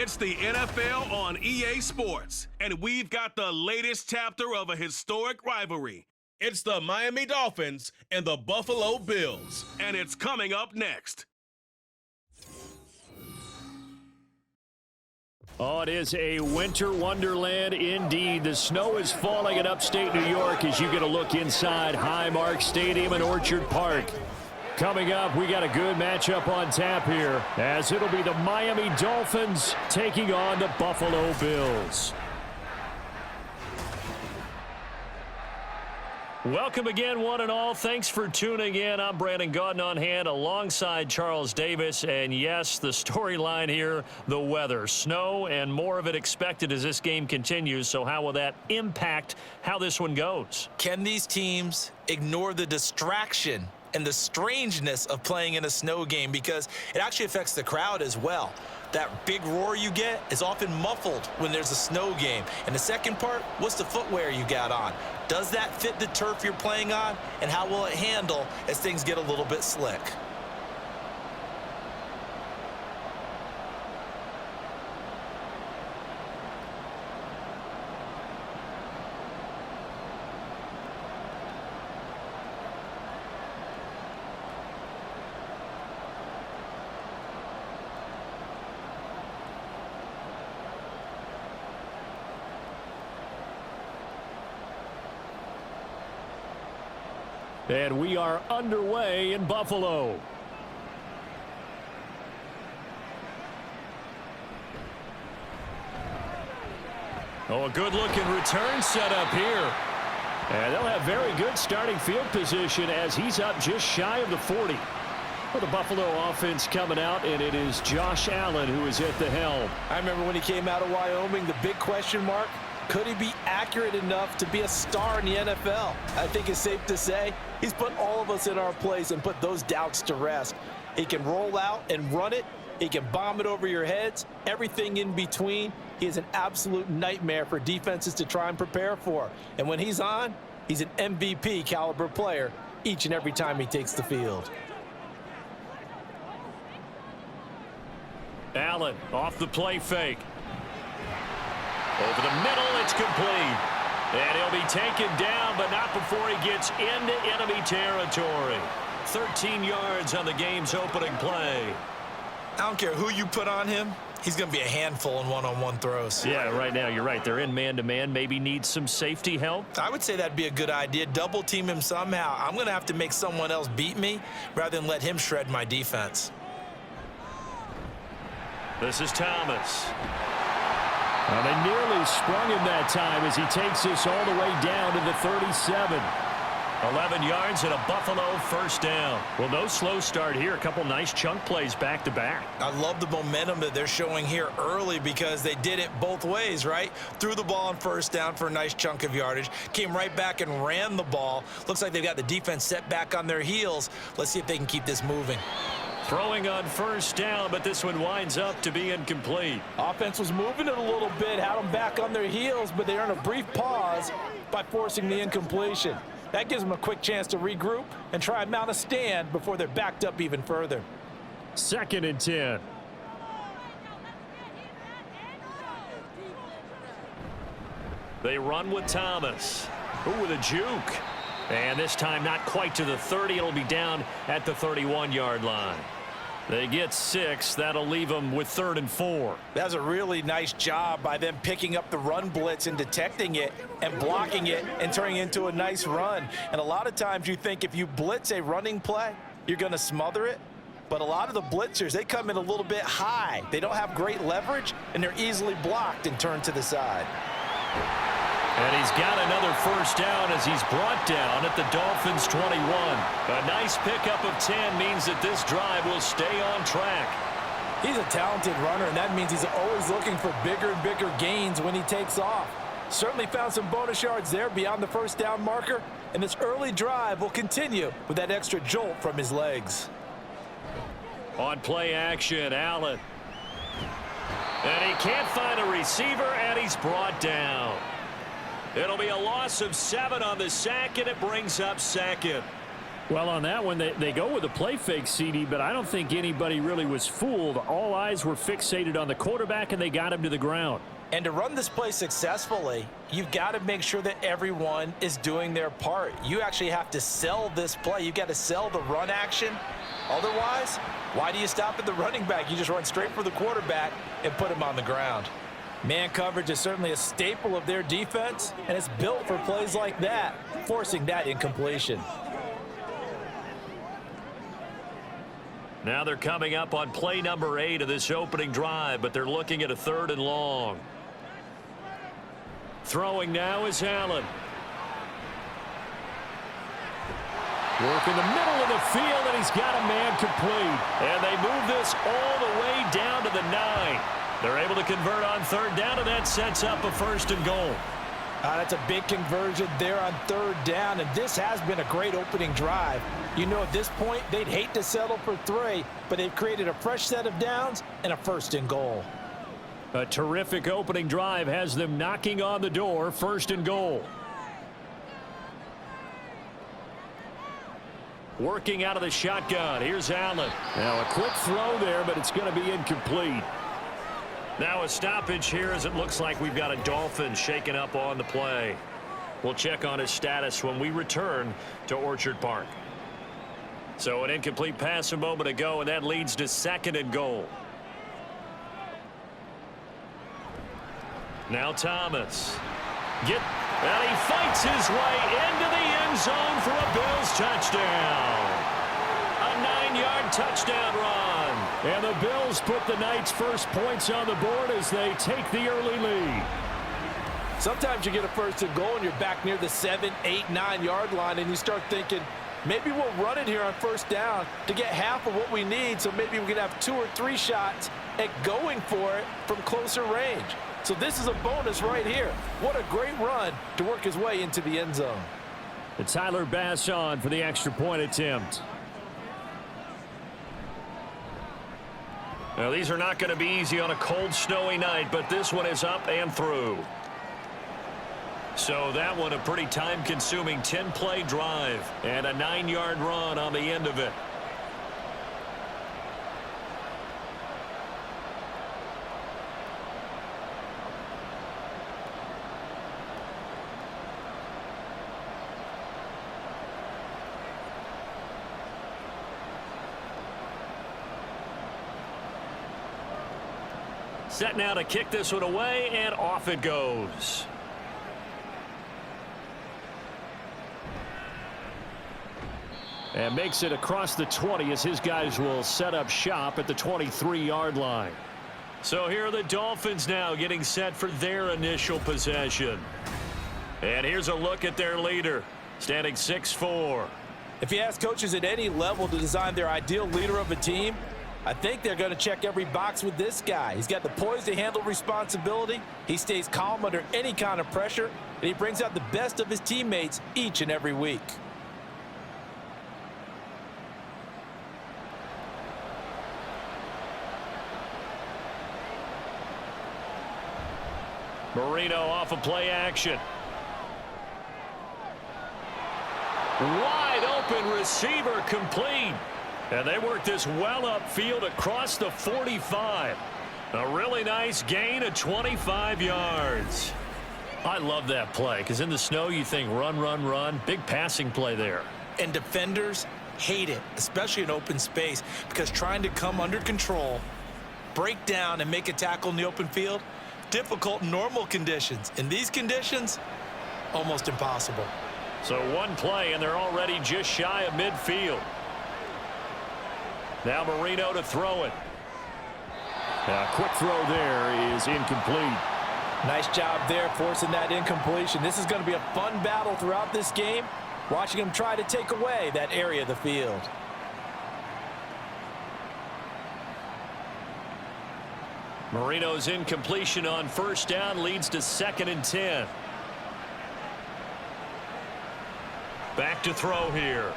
It's the NFL on EA Sports, and we've got the latest chapter of a historic rivalry. It's the Miami Dolphins and the Buffalo Bills, and it's coming up next. Oh, it is a winter wonderland indeed. The snow is falling in upstate New York as you get a look inside Highmark Stadium in Orchard Park. Coming up, we got a good matchup on tap here, as it'll be the Miami Dolphins taking on the Buffalo Bills. Welcome again, one and all. Thanks for tuning in. I'm Brandon Gaudin on hand alongside Charles Davis. And yes, the storyline here, the weather. Snow and more of it expected as this game continues. So how will that impact how this one goes? Can these teams ignore the distraction and the strangeness of playing in a snow game, because it actually affects the crowd as well? That big roar you get is often muffled when there's a snow game. And the second part, what's the footwear you got on? Does that fit the turf you're playing on? And how will it handle as things get a little bit slick? And we are underway in Buffalo. Oh, a good-looking return set up here. And they'll have very good starting field position as he's up just shy of the 40. For the Buffalo offense coming out, and it is Josh Allen who is at the helm. I remember when he came out of Wyoming, the big question mark, could he be accurate enough to be a star in the NFL? I think it's safe to say he's put all of us in our place and put those doubts to rest. He can roll out and run it. He can bomb it over your heads. Everything in between. He is an absolute nightmare for defenses to try and prepare for. And when he's on, he's an MVP caliber player each and every time he takes the field. Allen off the play fake. Over the middle, it's complete. And he'll be taken down, but not before he gets into enemy territory. 13 yards on the game's opening play. I don't care who you put on him. He's going to be a handful in one-on-one throws. Yeah, right now, you're right. They're in man-to-man. Maybe need some safety help. I would say that'd be a good idea. Double team him somehow. I'm going to have to make someone else beat me rather than let him shred my defense. This is Thomas. Well, they nearly sprung him that time as he takes this all the way down to the 37. 11 yards and a Buffalo first down. Well, no slow start here. A couple nice chunk plays back-to-back. I love the momentum that they're showing here early because they did it both ways, right? Threw the ball on first down for a nice chunk of yardage. Came right back and ran the ball. Looks like they've got the defense set back on their heels. Let's see if they can keep this moving. Throwing on first down, but this one winds up to be incomplete. Offense was moving it a little bit, had them back on their heels, but they earned a brief pause by forcing the incompletion. That gives them a quick chance to regroup and try and mount a stand before they're backed up even further. 2nd and 10. They run with Thomas. Ooh, with a juke. And this time not quite to the 30. It'll be down at the 31-yard line. They get 6. That'll leave them with 3rd and 4. That's a really nice job by them picking up the run blitz and detecting it and blocking it and turning it into a nice run. And a lot of times you think if you blitz a running play, you're going to smother it. But a lot of the blitzers, they come in a little bit high. They don't have great leverage, and they're easily blocked and turned to the side. And he's got another first down as he's brought down at the Dolphins' 21. A nice pickup of 10 means that this drive will stay on track. He's a talented runner, and that means he's always looking for bigger and bigger gains when he takes off. Certainly found some bonus yards there beyond the first down marker, and this early drive will continue with that extra jolt from his legs. On play action, Allen. And he can't find a receiver, and he's brought down. It'll be a loss of 7 on the sack, and it brings up 2nd. Well, on that one, they go with a play fake, CD, but I don't think anybody really was fooled. All eyes were fixated on the quarterback, and they got him to the ground. And to run this play successfully, you've got to make sure that everyone is doing their part. You actually have to sell this play. You've got to sell the run action. Otherwise, why do you stop at the running back? You just run straight for the quarterback and put him on the ground. Man coverage is certainly a staple of their defense, and it's built for plays like that, forcing that incompletion. Now they're coming up on play number 8 of this opening drive, but they're looking at a 3rd and long. Throwing now is Allen. Work in the middle of the field, and he's got a man complete. And they move this all the way down to the 9. They're able to convert on 3rd down, and that sets up a 1st and goal. That's a big conversion there on 3rd down, and this has been a great opening drive. You know, at this point, they'd hate to settle for 3, but they've created a fresh set of downs and a 1st and goal. A terrific opening drive has them knocking on the door, 1st and goal. Working out of the shotgun. Here's Allen. Now a quick throw there, but it's going to be incomplete. Now a stoppage here as it looks like we've got a Dolphin shaken up on the play. We'll check on his status when we return to Orchard Park. So an incomplete pass a moment ago, and that leads to 2nd and goal. Now Thomas. And he fights his way into the end zone for a Bills touchdown. A 9-yard touchdown run. And the Bills put the night's first points on the board as they take the early lead. Sometimes you get a 1st and goal and you're back near the 7, 8, 9-yard line, and you start thinking, maybe we'll run it here on 1st down to get half of what we need, so maybe we can have 2 or 3 shots at going for it from closer range. So this is a bonus right here. What a great run to work his way into the end zone. And Tyler Bass on for the extra point attempt. Now, these are not going to be easy on a cold, snowy night, but this one is up and through. So that one a pretty time-consuming 10-play drive and a 9-yard run on the end of it. Set now to kick this one away, and off it goes. And makes it across the 20 as his guys will set up shop at the 23-yard line. So here are the Dolphins now getting set for their initial possession. And here's a look at their leader, standing 6'4". If you ask coaches at any level to design their ideal leader of a team, I think they're going to check every box with this guy. He's got the poise to handle responsibility. He stays calm under any kind of pressure, and he brings out the best of his teammates each and every week. Marino off of play action. Wide open receiver complete. And they work this well upfield across the 45. A really nice gain of 25 yards. I love that play because in the snow you think run, run, run. Big passing play there. And defenders hate it, especially in open space, because trying to come under control, break down, and make a tackle in the open field, difficult in normal conditions. In these conditions, almost impossible. So one play, and they're already just shy of midfield. Now Marino to throw it. A quick throw there is incomplete. Nice job there forcing that incompletion. This is going to be a fun battle throughout this game, watching him try to take away that area of the field. Marino's incompletion on 1st down leads to 2nd and 10. Back to throw here.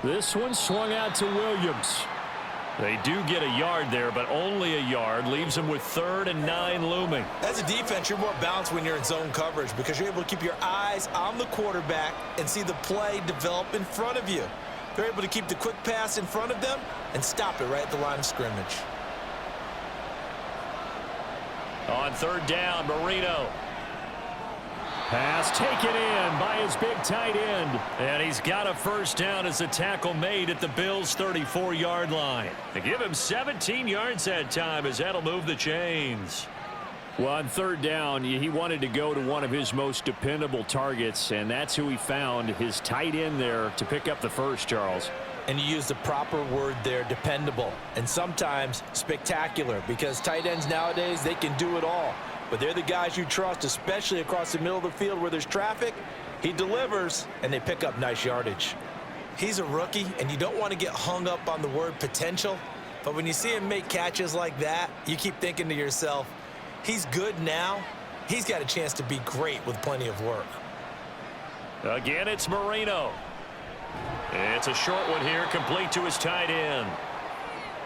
This one swung out to Williams. They do get a yard there, but only a yard. Leaves them with 3rd and 9 looming. As a defense, you're more balanced when you're in zone coverage because you're able to keep your eyes on the quarterback and see the play develop in front of you. They're able to keep the quick pass in front of them and stop it right at the line of scrimmage. On 3rd down, Marino. Pass taken in by his big tight end. And he's got a 1st down as the tackle made at the Bills' 34-yard line. They give him 17 yards that time as that'll move the chains. Well, on 3rd down, he wanted to go to one of his most dependable targets, and that's who he found, his tight end there, to pick up the first, Charles. And you use the proper word there, dependable, and sometimes spectacular, because tight ends nowadays, they can do it all. But they're the guys you trust, especially across the middle of the field where there's traffic. He delivers, and they pick up nice yardage. He's a rookie, and you don't want to get hung up on the word potential. But when you see him make catches like that, you keep thinking to yourself, he's good now. He's got a chance to be great with plenty of work. Again, it's Marino. It's a short one here, complete to his tight end.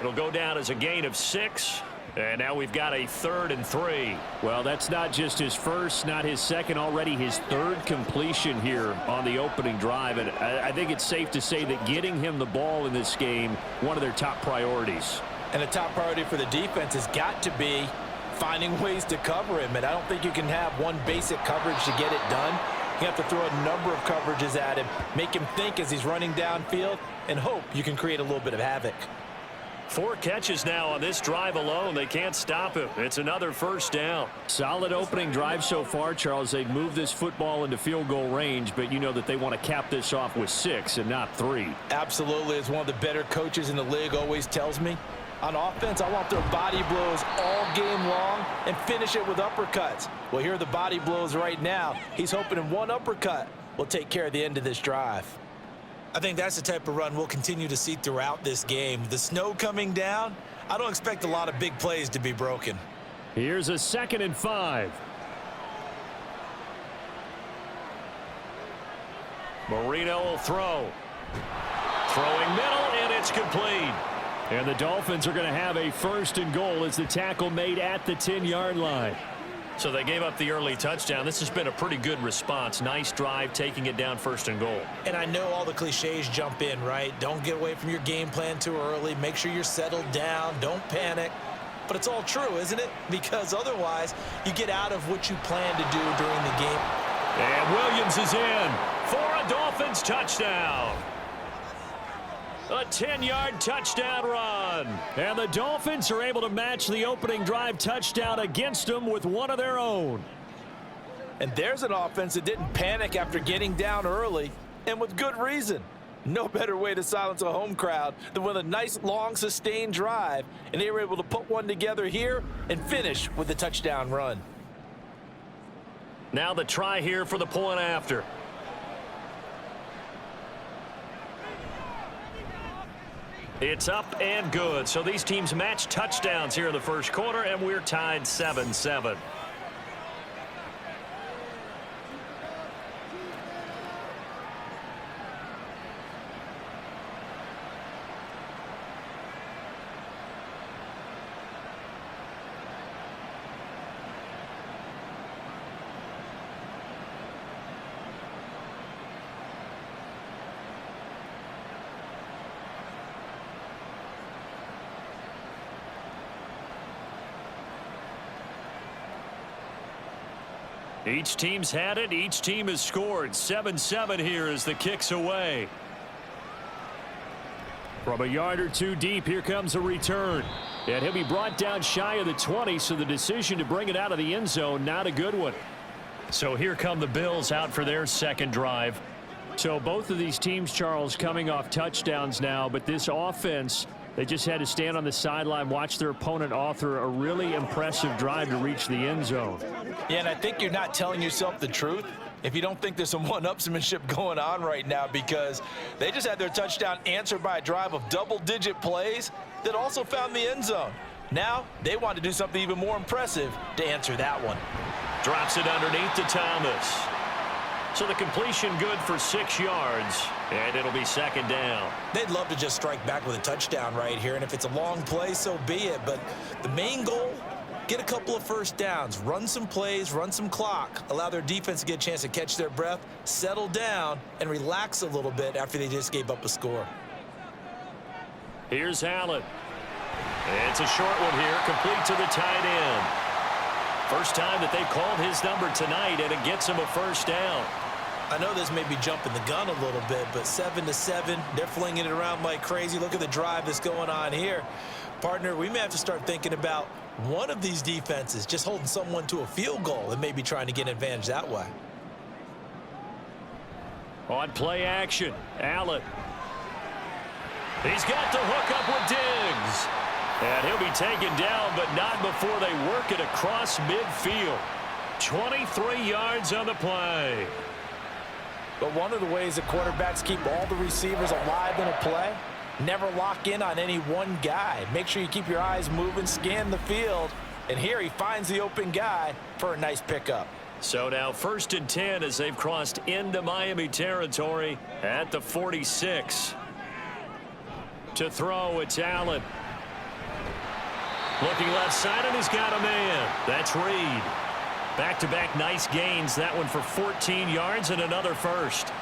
It'll go down as a gain of 6. And now we've got a 3rd and 3. Well, that's not just his first, not his second, already his 3rd completion here on the opening drive. And I think it's safe to say that getting him the ball in this game, one of their top priorities. And a top priority for the defense has got to be finding ways to cover him. And I don't think you can have one basic coverage to get it done. You have to throw a number of coverages at him, make him think as he's running downfield, and hope you can create a little bit of havoc. 4 catches now on this drive alone. They can't stop him. It's another 1st down. Solid opening drive so far, Charles. They've moved this football into field goal range, but you know that they want to cap this off with 6 and not 3. Absolutely. As one of the better coaches in the league always tells me, on offense, I want their body blows all game long and finish it with uppercuts. Well, here are the body blows right now. He's hoping in one uppercut will take care of the end of this drive. I think that's the type of run we'll continue to see throughout this game. The snow coming down, I don't expect a lot of big plays to be broken. Here's a 2nd and 5. Marino will throw. Throwing middle, and it's complete. And the Dolphins are going to have a 1st and goal as the tackle made at the 10-yard line. So they gave up the early touchdown. This has been a pretty good response. Nice drive, taking it down 1st and goal. And I know all the cliches jump in, right? Don't get away from your game plan too early. Make sure you're settled down. Don't panic. But it's all true, isn't it? Because otherwise, you get out of what you plan to do during the game. And Williams is in for a Dolphins touchdown. A 10-yard touchdown run. And the Dolphins are able to match the opening drive touchdown against them with one of their own. And there's an offense that didn't panic after getting down early, and with good reason. No better way to silence a home crowd than with a nice, long, sustained drive. And they were able to put one together here and finish with a touchdown run. Now the try here for the point after. It's up and good. So these teams match touchdowns here in the first quarter, and we're tied 7-7. Each team's had it. Each team has scored. 7-7 here as the kick's away. From a yard or two deep, here comes a return. And he'll be brought down shy of the 20, so the decision to bring it out of the end zone, not a good one. So here come the Bills out for their second drive. So both of these teams, Charles, coming off touchdowns now, but this offense, they just had to stand on the sideline, watch their opponent author a really impressive drive to reach the end zone. Yeah, and I think you're not telling yourself the truth if you don't think there's some one-upsmanship going on right now, because they just had their touchdown answered by a drive of double-digit plays that also found the end zone. Now they want to do something even more impressive to answer that one. Drops it underneath to Thomas. So the completion good for 6 yards, and it'll be second down. They'd love to just strike back with a touchdown right here, and if it's a long play, so be it. But the main goal, get a couple of first downs, run some plays, run some clock, allow their defense to get a chance to catch their breath, settle down, and relax a little bit after they just gave up a score. Here's Allen. It's a short one here, complete to the tight end. First time that they've called his number tonight, and it gets him a first down. I know this may be jumping the gun a little bit, but 7-7, they're flinging it around like crazy. Look at the drive that's going on here. Partner, we may have to start thinking about one of these defenses just holding someone to a field goal and maybe trying to get an advantage that way. On play action, Allen. He's got the hook up with Diggs. And he'll be taken down, but not before they work it across midfield. 23 yards on the play. But one of the ways that quarterbacks keep all the receivers alive in a play, never lock in on any one guy. Make sure you keep your eyes moving, scan the field. And here he finds the open guy for a nice pickup. So now 1st and 10 as they've crossed into Miami territory at the 46. To throw, it's Allen. Looking left side, and he's got a man. That's Reed. Back-to-back nice gains. That one for 14 yards and another first.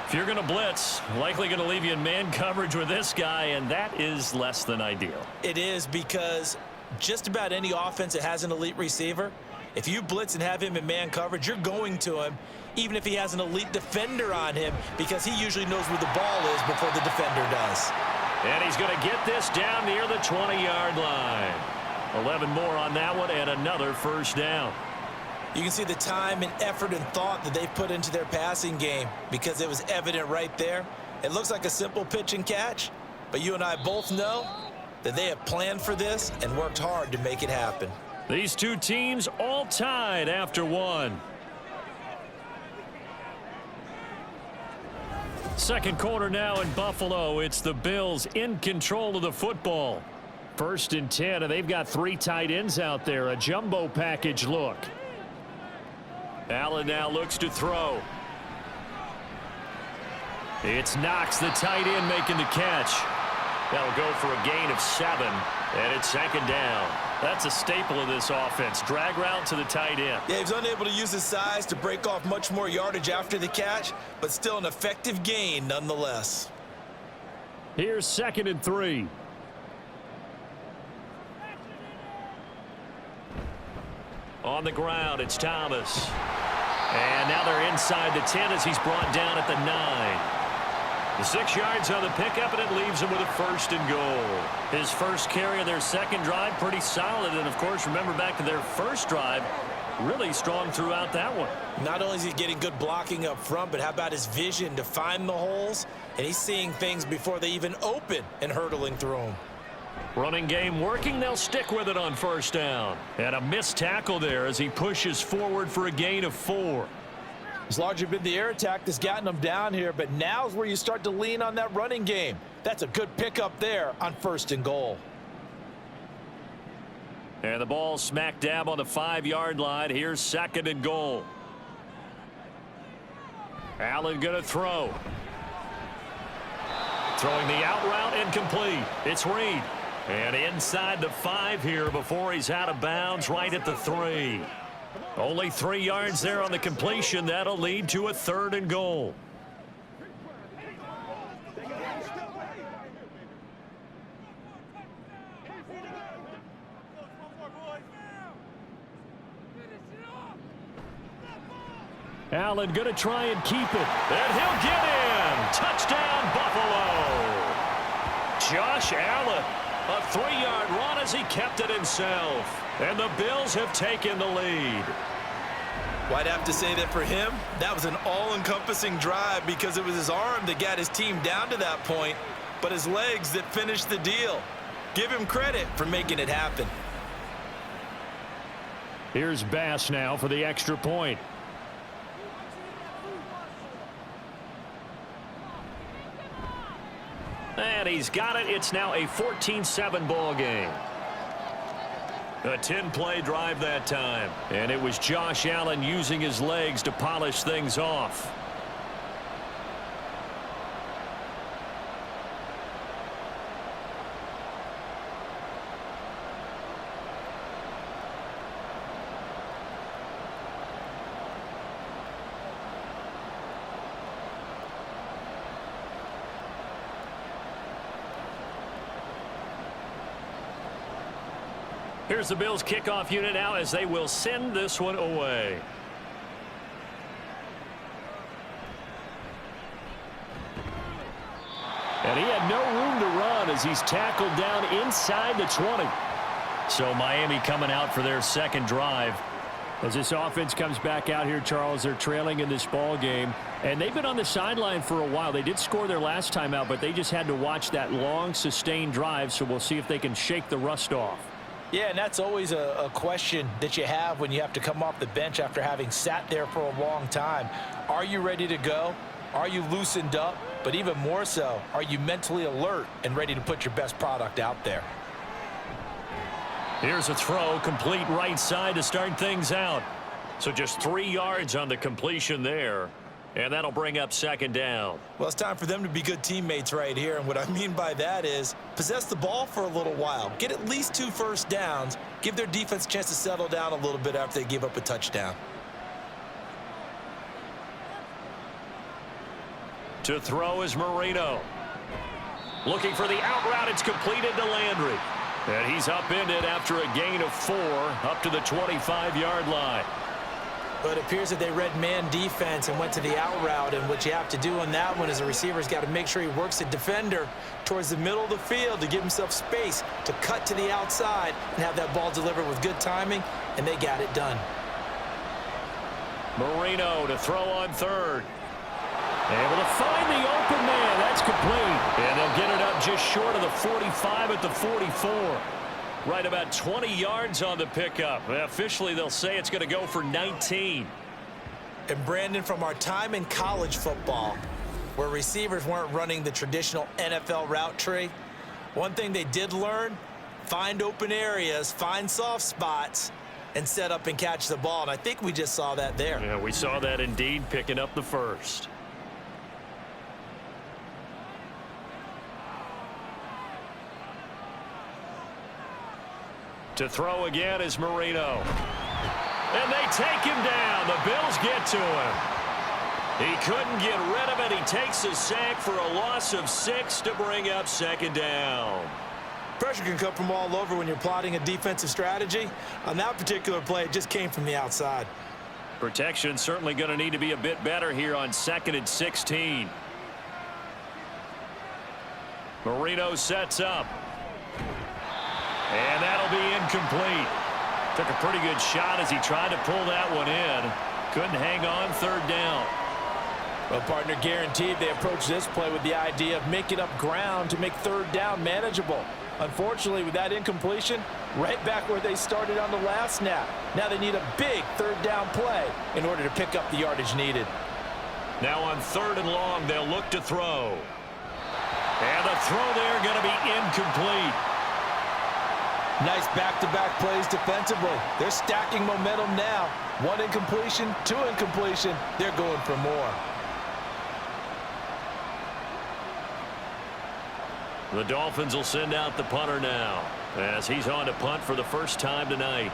If you're going to blitz, likely going to leave you in man coverage with this guy, and that is less than ideal. It is, because just about any offense that has an elite receiver, if you blitz and have him in man coverage, you're going to him, even if he has an elite defender on him, because he usually knows where the ball is before the defender does. And he's going to get this down near the 20-yard line. 11 more on that one, and another first down. You can see the time and effort and thought that they've put into their passing game, because it was evident right there. It looks like a simple pitch and catch, but you and I both know that they have planned for this and worked hard to make it happen. These two teams all tied after one. Second quarter now in Buffalo. It's the Bills in control of the football. 1st and 10, and they've got 3 tight ends out there. A jumbo package look. Allen now looks to throw. It's Knox, the tight end, making the catch. That'll go for a gain of 7, and it's second down. That's a staple of this offense. Drag route to the tight end. Yeah, he was unable to use his size to break off much more yardage after the catch, but still an effective gain nonetheless. Here's 2nd and 3. On the ground, it's Thomas. And now they're inside the 10 as he's brought down at the 9. The 6 yards on the pickup, and it leaves him with a 1st and goal. His first carry of their second drive, pretty solid. And, of course, remember back to their first drive, really strong throughout that one. Not only is he getting good blocking up front, but how about his vision to find the holes? And he's seeing things before they even open and hurtling through them. Running game working. They'll stick with it on 1st down. And a missed tackle there as he pushes forward for a gain of 4. It's largely been the air attack that's gotten them down here, but now's where you start to lean on that running game. That's a good pickup there on 1st and goal. And the ball smack dab on the 5-yard line. Here's 2nd and goal. Allen going to throw. Throwing the out route, incomplete. It's Reed. And inside the 5 here before he's out of bounds, right at the 3. Only 3 yards there on the completion. That'll lead to a 3rd and goal. Allen going to try and keep it. And he'll get in. Touchdown, Buffalo. Josh Allen, a 3-yard run as he kept it himself. And the Bills have taken the lead. Well, I'd have to say that for him, that was an all-encompassing drive because it was his arm that got his team down to that point, but his legs that finished the deal. Give him credit for making it happen. Here's Bass now for the extra point. And he's got it. It's now a 14-7 ball game. A 10-play drive that time. And it was Josh Allen using his legs to polish things off. Here's the Bills kickoff unit now as they will send this one away. And he had no room to run as he's tackled down inside the 20. So Miami coming out for their second drive. As this offense comes back out here, Charles, they're trailing in this ball game. And they've been on the sideline for a while. They did score their last time out, but they just had to watch that long, sustained drive. So we'll see if they can shake the rust off. Yeah, and that's always a question that you have when you have to come off the bench after having sat there for a long time. Are you ready to go? Are you loosened up? But even more so, are you mentally alert and ready to put your best product out there? Here's a throw, complete right side to start things out. So just 3 yards on the completion there. And that'll bring up second down. Well, it's time for them to be good teammates right here. And what I mean by that is possess the ball for a little while. Get at least 2 first downs. Give their defense a chance to settle down a little bit after they give up a touchdown. To throw is Marino. Looking for the out route. It's completed to Landry. And he's upended after a gain of 4 up to the 25-yard line. But it appears that they read man defense and went to the out route. And what you have to do on that one is the receiver's got to make sure he works the defender towards the middle of the field to give himself space to cut to the outside and have that ball delivered with good timing, and they got it done. Marino to throw on third. Able to find the open man. That's complete. And they'll get it up just short of the 45 at the 44. Right about 20 yards on the pickup. Officially, they'll say it's going to go for 19. And Brandon, from our time in college football, where receivers weren't running the traditional NFL route tree, one thing they did learn, find open areas, find soft spots, and set up and catch the ball. And I think we just saw that there. Yeah, we saw that indeed, picking up the first. To throw again is Marino. And they take him down. The Bills get to him. He couldn't get rid of it. He takes a sack for a loss of 6 to bring up second down. Pressure can come from all over when you're plotting a defensive strategy. On that particular play, it just came from the outside. Protection certainly going to need to be a bit better here on 2nd and 16. Marino sets up. And that'll be incomplete. Took a pretty good shot as he tried to pull that one in. Couldn't hang on, third down. Well, partner, guaranteed they approach this play with the idea of making up ground to make third down manageable. Unfortunately, with that incompletion, right back where they started on the last snap. Now they need a big third down play in order to pick up the yardage needed. Now on 3rd and long, they'll look to throw. And the throw there going to be incomplete. Nice back-to-back plays defensively. They're stacking momentum now. 1 incompletion, 2 incompletion. They're going for more. The Dolphins will send out the punter now as he's on to punt for the first time tonight.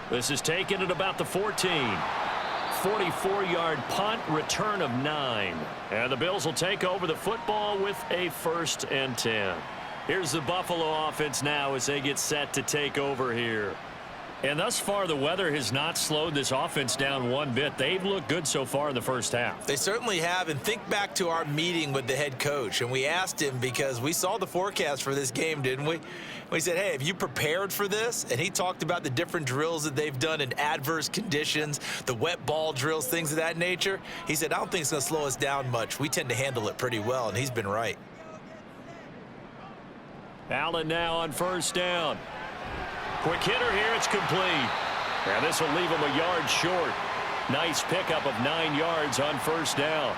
This is taken at about the 14. 44-yard punt, return of 9. And the Bills will take over the football with a 1st and 10. Here's the Buffalo offense now as they get set to take over here. And thus far, the weather has not slowed this offense down one bit. They've looked good so far in the first half. They certainly have. And think back to our meeting with the head coach. And we asked him because we saw the forecast for this game, didn't we? We said, hey, have you prepared for this? And he talked about the different drills that they've done in adverse conditions, the wet ball drills, things of that nature. He said, I don't think it's going to slow us down much. We tend to handle it pretty well, and he's been right. Allen now on 1st down. Quick hitter here, it's complete. And this will leave him a yard short. Nice pickup of 9 yards on 1st down.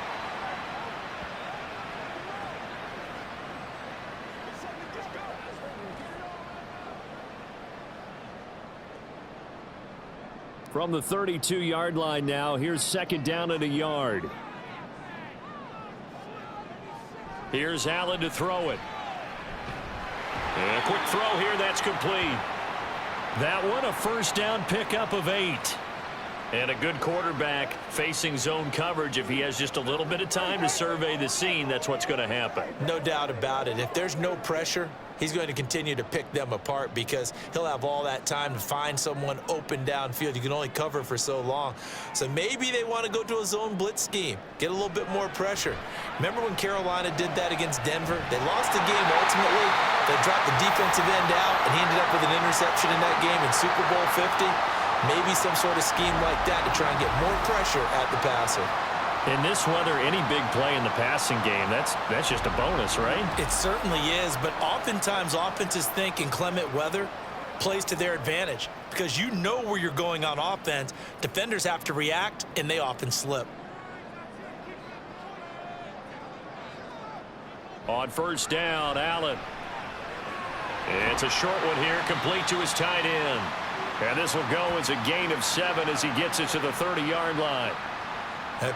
From the 32-yard line now, here's second down and a yard. Here's Allen to throw it. And a quick throw here, that's complete. That one, a first down pickup of 8. And a good quarterback facing zone coverage. If he has just a little bit of time to survey the scene, that's what's going to happen. No doubt about it. If there's no pressure, he's going to continue to pick them apart because he'll have all that time to find someone open downfield. You can only cover for so long. So maybe they want to go to a zone blitz scheme, get a little bit more pressure. Remember when Carolina did that against Denver? They lost the game ultimately. They dropped the defensive end out, and he ended up with an interception in that game in Super Bowl 50. Maybe some sort of scheme like that to try and get more pressure at the passer. In this weather, any big play in the passing game, that's just a bonus, right? It certainly is, but oftentimes offenses think inclement weather plays to their advantage because you know where you're going on offense. Defenders have to react, and they often slip. On first down, Allen. It's a short one here, complete to his tight end. And this will go as a gain of 7 as he gets it to the 30-yard line.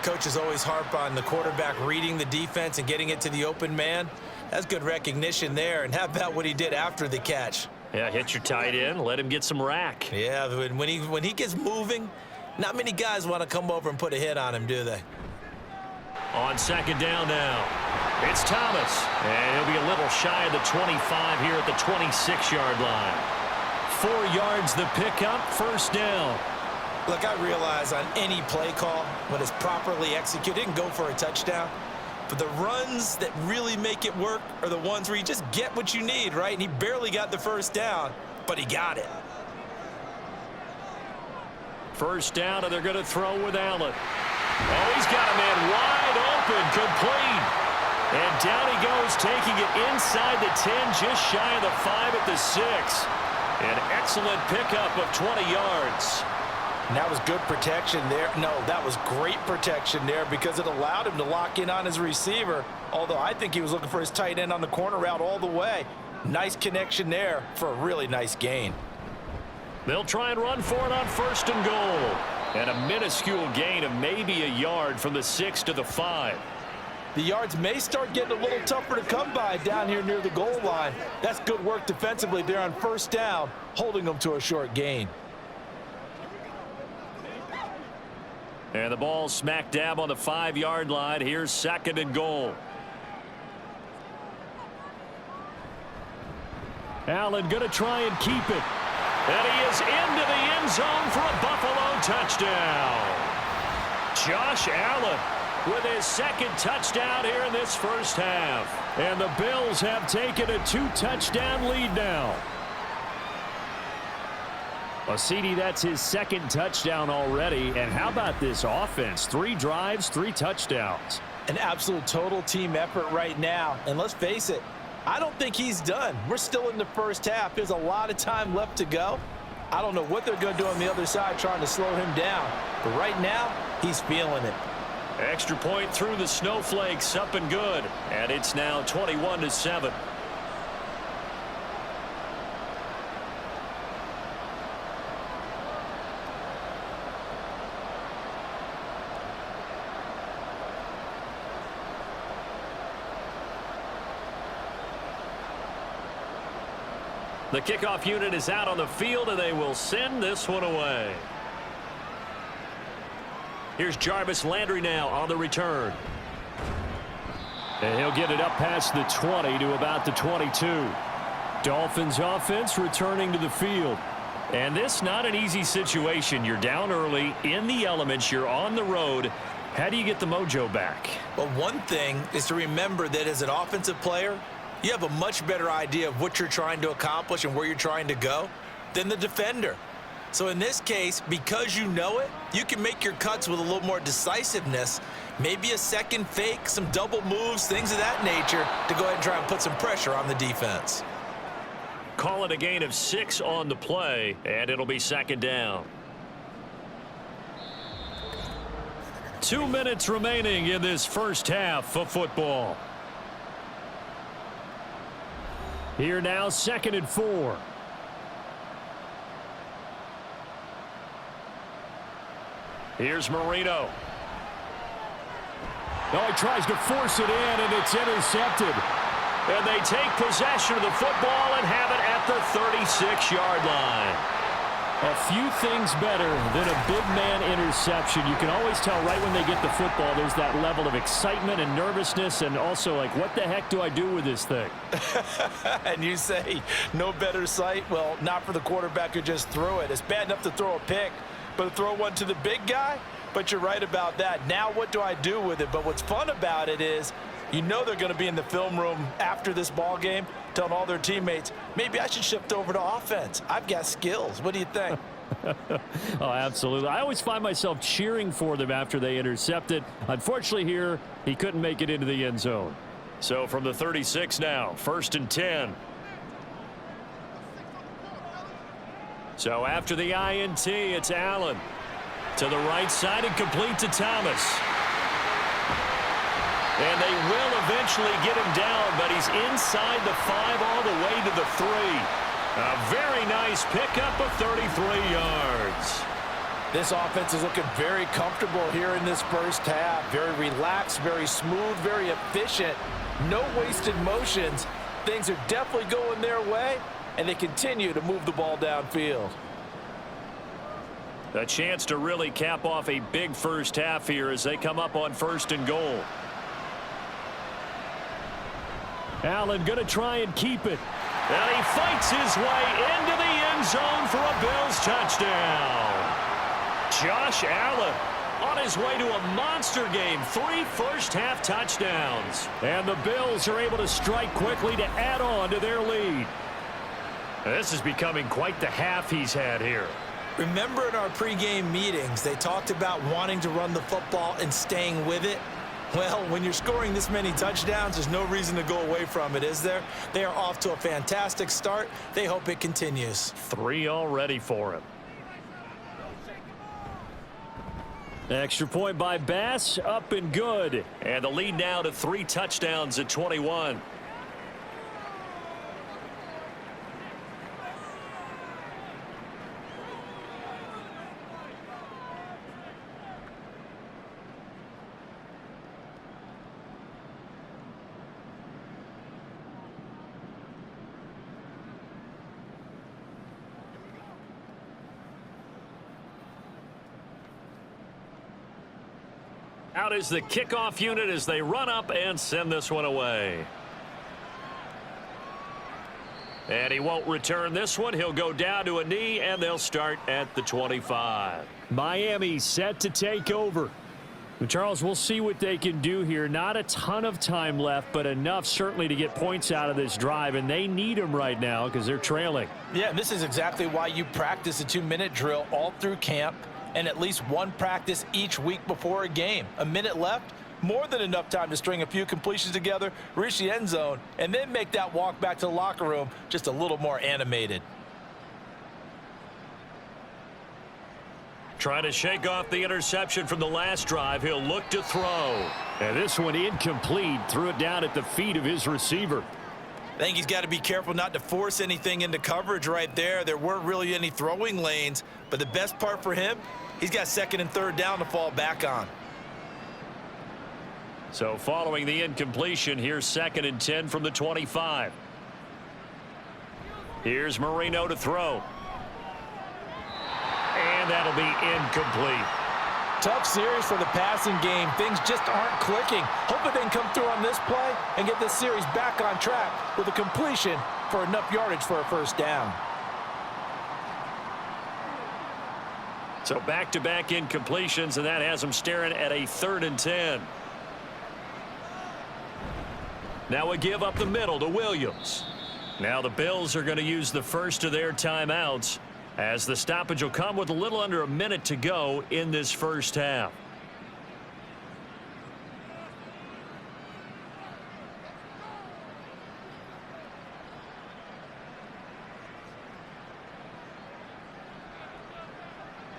Coaches always harp on the quarterback reading the defense and getting it to the open man. That's good recognition there. And how about what he did after the catch? Yeah, hit your tight end, let him get some rack. Yeah, when he gets moving, not many guys want to come over and put a hit on him, do they? On second down now, it's Thomas. And he'll be a little shy of the 25 here at the 26-yard line. 4 yards the pickup, first down. Look, I realize on any play call, when it's properly executed, it can go for a touchdown. But the runs that really make it work are the ones where you just get what you need, right? And he barely got the first down, but he got it. First down, and they're going to throw with Allen. Oh, he's got a man wide open, complete. And down he goes, taking it inside the 10, just shy of the 5 at the 6. An excellent pickup of 20 yards. And that was good protection there. No, that was great protection there because it allowed him to lock in on his receiver, although I think he was looking for his tight end on the corner route all the way. Nice connection there for a really nice gain. They'll try and run for it on first and goal. And a minuscule gain of maybe a yard from the 6 to the 5. The yards may start getting a little tougher to come by down here near the goal line. That's good work defensively there on first down, holding them to a short gain. And the ball smack dab on the 5-yard line. Here's second and goal. Allen going to try and keep it. And he is into the end zone for a Buffalo touchdown. Josh Allen with his second touchdown here in this first half. And the Bills have taken a 2-touchdown lead now. Well, CD, that's his second touchdown already. And how about this offense? 3 drives, 3 touchdowns. An absolute total team effort right now. And let's face it, I don't think he's done. We're still in the first half. There's a lot of time left to go. I don't know what they're going to do on the other side trying to slow him down. But right now, he's feeling it. Extra point through the snowflakes, up and good. And it's now 21-7. The kickoff unit is out on the field, and they will send this one away. Here's Jarvis Landry now on the return. And he'll get it up past the 20 to about the 22. Dolphins offense returning to the field. And this not an easy situation. You're down early, in the elements, you're on the road. How do you get the mojo back? Well, one thing is to remember that as an offensive player, you have a much better idea of what you're trying to accomplish and where you're trying to go than the defender. So in this case, because you know it, you can make your cuts with a little more decisiveness, maybe a second fake, some double moves, things of that nature to go ahead and try and put some pressure on the defense. Call it a gain of 6 on the play, and it'll be second down. 2 minutes remaining in this first half of football. Here now, 2nd and 4. Here's Marino. Oh, he tries to force it in, and it's intercepted. And they take possession of the football and have it at the 36-yard line. A few things better than a big man interception. You can always tell right when they get the football, there's that level of excitement and nervousness, and also like, what the heck do I do with this thing? And you say, no better sight? Well, not for the quarterback who just threw it. It's bad enough to throw a pick, but to throw one to the big guy? But you're right about that. Now what do I do with it? But what's fun about it is, you know they're going to be in the film room after this ball game telling all their teammates, maybe I should shift over to offense. I've got skills. What do you think? Oh, absolutely. I always find myself cheering for them after they intercept it. Unfortunately here, he couldn't make it into the end zone. So from the 36 now, 1st and 10. So after the INT, it's Allen. To the right side and complete to Thomas. And they will eventually get him down, but he's inside the 5 all the way to the 3. A very nice pickup of 33 yards. This offense is looking very comfortable here in this first half. Very relaxed, very smooth, very efficient. No wasted motions. Things are definitely going their way, and they continue to move the ball downfield. A chance to really cap off a big first half here as they come up on 1st and goal. Allen going to try and keep it. And he fights his way into the end zone for a Bills touchdown. Josh Allen on his way to a monster game. 3 first-half touchdowns. And the Bills are able to strike quickly to add on to their lead. This is becoming quite the half he's had here. Remember in our pregame meetings, they talked about wanting to run the football and staying with it? Well, when you're scoring this many touchdowns, there's no reason to go away from it, is there? They are off to a fantastic start. They hope it continues. 3 already for him. Extra point by Bass, up and good. And the lead now to 3 touchdowns at 21. Out is the kickoff unit as they run up and send this one away. And he won't return this one. He'll go down to a knee, and they'll start at the 25. Miami set to take over. Charles, we'll see what they can do here. Not a ton of time left, but enough certainly to get points out of this drive, and they need them right now because they're trailing. Yeah, and this is exactly why you practice a 2-minute drill all through camp, and at least one practice each week before a game. A minute left, more than enough time to string a few completions together, reach the end zone, and then make that walk back to the locker room just a little more animated. Trying to shake off the interception from the last drive. He'll look to throw. And this one incomplete. Threw it down at the feet of his receiver. I think he's got to be careful not to force anything into coverage right there. There weren't really any throwing lanes, but the best part for him, he's got 2nd and 3rd down to fall back on. So following the incompletion, here's 2nd and 10 from the 25. Here's Marino to throw. And that'll be incomplete. Tough series for the passing game. Things just aren't clicking. Hoping they can come through on this play and get this series back on track with a completion for enough yardage for a 1st down. So back-to-back incompletions, and that has them staring at a 3rd and 10. Now a give up the middle to Williams. Now the Bills are going to use the first of their timeouts, as the stoppage will come with a little under a minute to go in this first half.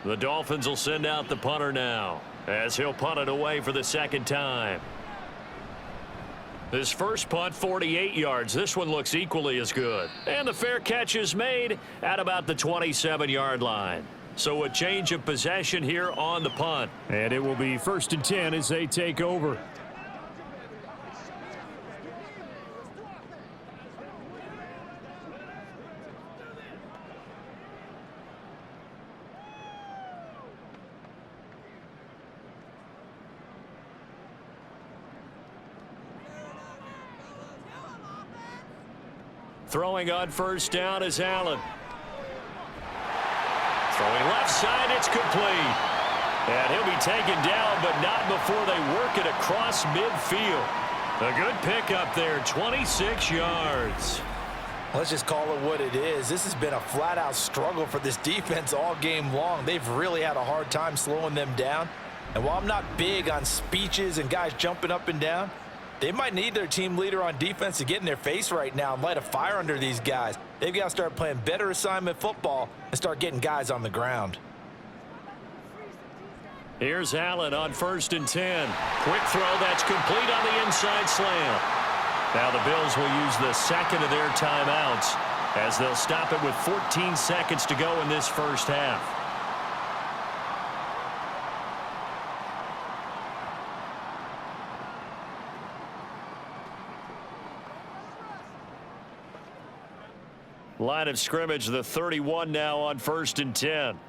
The Dolphins will send out the punter now, as he'll punt it away for the 2nd time. This first punt, 48 yards. This one looks equally as good. And the fair catch is made at about the 27-yard line. So a change of possession here on the punt. And it will be 1st and 10 as they take over. Throwing on 1st down is Allen. Throwing left side, it's complete. And he'll be taken down, but not before they work it across midfield. A good pickup there, 26 yards. Let's just call it what it is. This has been a flat-out struggle for this defense all game long. They've really had a hard time slowing them down. And while I'm not big on speeches and guys jumping up and down, they might need their team leader on defense to get in their face right now and light a fire under these guys. They've got to start playing better assignment football and start getting guys on the ground. Here's Allen on 1st and 10. Quick throw that's complete on the inside slant. Now the Bills will use the second of their timeouts as they'll stop it with 14 seconds to go in this first half. Line of scrimmage, the 31 now on 1st and 10.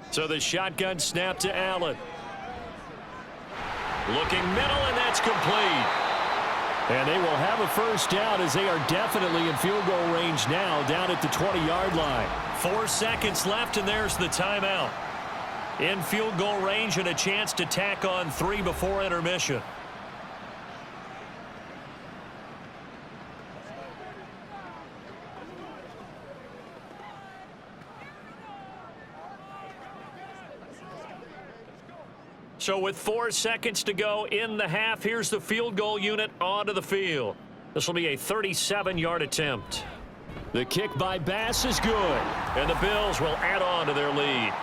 So the shotgun snap to Allen. Looking middle, and that's complete. And they will have a 1st down as they are definitely in field goal range now down at the 20-yard line. 4 seconds left, and there's the timeout. In field goal range and a chance to tack on 3 before intermission. So with 4 seconds to go in the half, here's the field goal unit onto the field. This will be a 37-yard attempt. The kick by Bass is good. And the Bills will add on to their lead.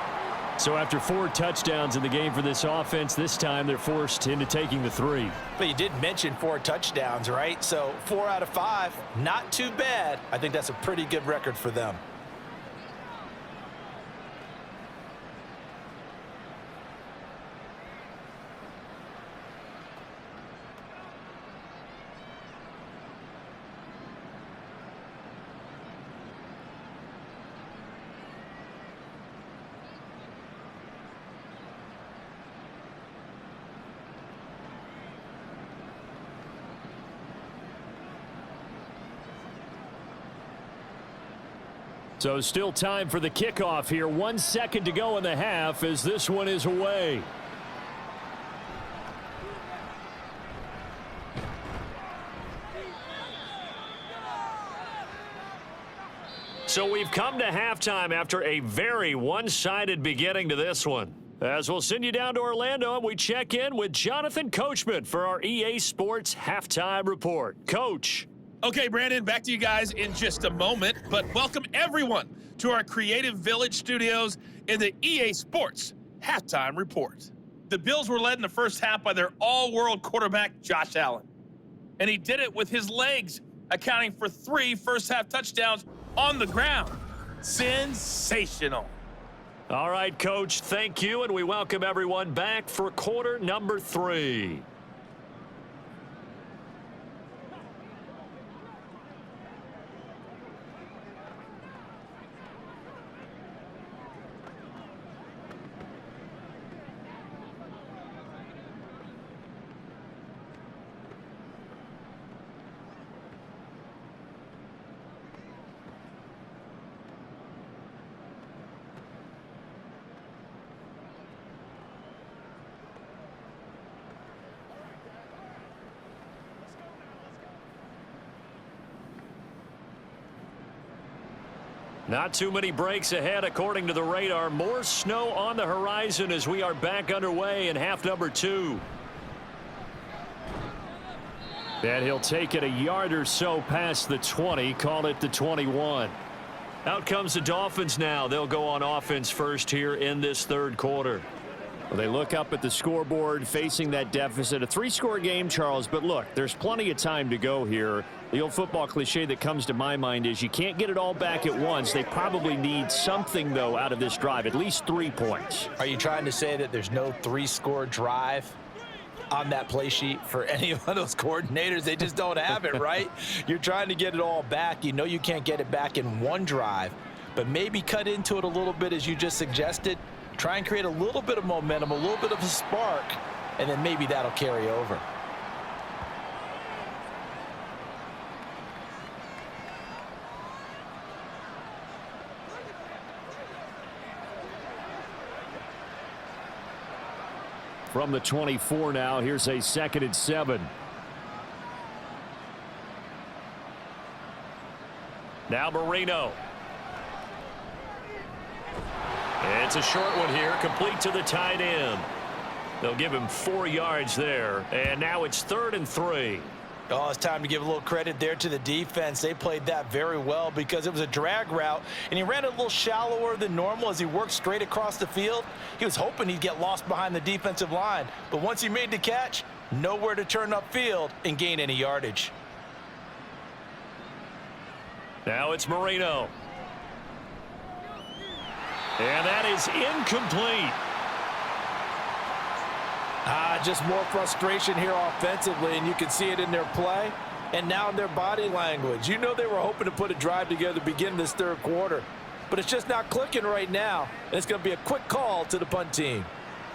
So after 4 touchdowns in the game for this offense, this time they're forced into taking the 3. But you did mention 4 touchdowns, right? So 4 out of 5, not too bad. I think that's a pretty good record for them. So still time for the kickoff here. 1 second to go in the half as this one is away. So we've come to halftime after a very one-sided beginning to this one. As we'll send you down to Orlando, and we check in with Jonathan Coachman for our EA Sports Halftime Report. Coach. Okay, Brandon, back to you guys in just a moment, but welcome everyone to our Creative Village studios in the EA Sports Halftime Report. The Bills were led in the first half by their all-world quarterback, Josh Allen. And he did it with his legs, accounting for 3 first-half touchdowns on the ground. Sensational. All right, Coach, thank you, and we welcome everyone back for quarter number 3. Not too many breaks ahead according to the radar. More snow on the horizon as we are back underway in half number 2. And he'll take it a yard or so past the 20, call it the 21. Out comes the Dolphins now. They'll go on offense first here in this third quarter. They look up at the scoreboard, facing that deficit. A 3-score game, Charles, but look, there's plenty of time to go here. The old football cliche that comes to my mind is you can't get it all back at once. They probably need something, though, out of this drive, at least 3 points. Are you trying to say that there's no 3-score drive on that play sheet for any of those coordinators? They just don't have it, right? You're trying to get it all back. You know you can't get it back in one drive, but maybe cut into it a little bit as you just suggested. Try and create a little bit of momentum, a little bit of a spark, and then maybe that'll carry over. From the 24 now, here's a 2nd and 7. Now Marino. It's a short one here, complete to the tight end. They'll give him 4 yards there, and now it's 3rd and 3. Oh, it's time to give a little credit there to the defense. They played that very well because it was a drag route, and he ran it a little shallower than normal as he worked straight across the field. He was hoping he'd get lost behind the defensive line, but once he made the catch, nowhere to turn upfield and gain any yardage. Now it's Marino. And that is incomplete. Just more frustration here offensively, and you can see it in their play and now in their body language. You know they were hoping to put a drive together to begin this 3rd quarter, but it's just not clicking right now, and it's going to be a quick call to the punt team.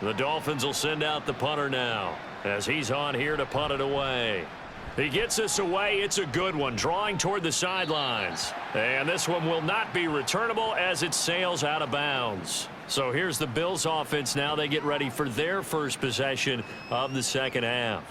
The Dolphins will send out the punter now as he's on here to punt it away. He gets this away. It's a good one, drawing toward the sidelines. And this one will not be returnable as it sails out of bounds. So here's the Bills offense now. They get ready for their first possession of the 2nd half.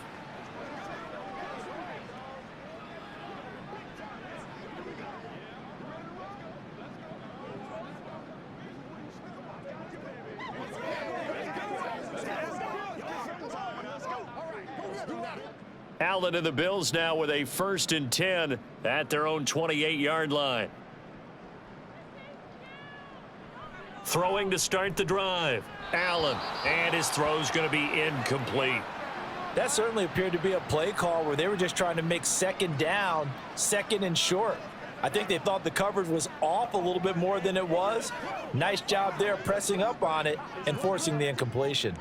Allen and the Bills now with a 1st and 10 at their own 28-yard line. Throwing to start the drive. Allen, and his throw's going to be incomplete. That certainly appeared to be a play call where they were just trying to make 2nd down, 2nd and short. I think they thought the coverage was off a little bit more than it was. Nice job there pressing up on it and forcing the incompletion.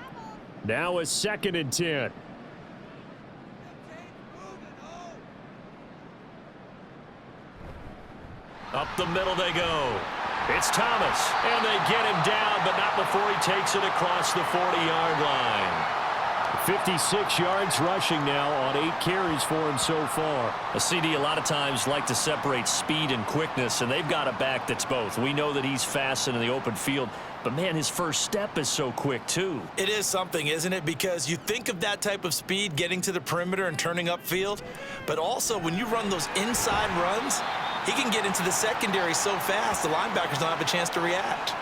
Now a 2nd and 10. Up the middle they go. It's Thomas, and they get him down, but not before he takes it across the 40-yard line. 56 yards rushing now on 8 carries for him so far. A CD a lot of times like to separate speed and quickness, and they've got a back that's both. We know that he's fast in the open field, but, man, his first step is so quick, too. It is something, isn't it? Because you think of that type of speed getting to the perimeter and turning upfield, but also when you run those inside runs, he can get into the secondary so fast, the linebackers don't have a chance to react.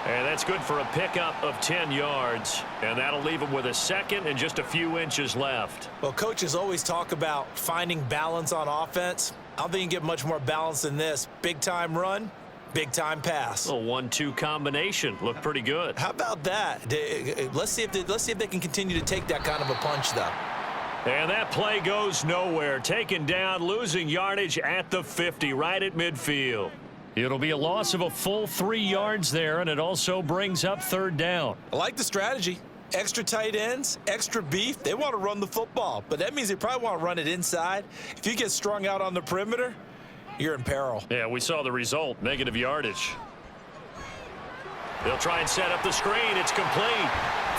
And that's good for a pickup of 10 yards. And that'll leave him with a 2nd and just a few inches left. Well, coaches always talk about finding balance on offense. I don't think you can get much more balance than this. Big-time run, big-time pass. A 1-2 combination. Looked pretty good. How about that? Let's see if they can continue to take that kind of a punch, though. And that play goes nowhere. Taken down, losing yardage at the 50, right at midfield. It'll be a loss of a full 3 yards there, and it also brings up 3rd down. I like the strategy. Extra tight ends, extra beef. They want to run the football, but that means they probably want to run it inside. If you get strung out on the perimeter, you're in peril. Yeah, we saw the result, negative yardage. They'll try and set up the screen. It's complete.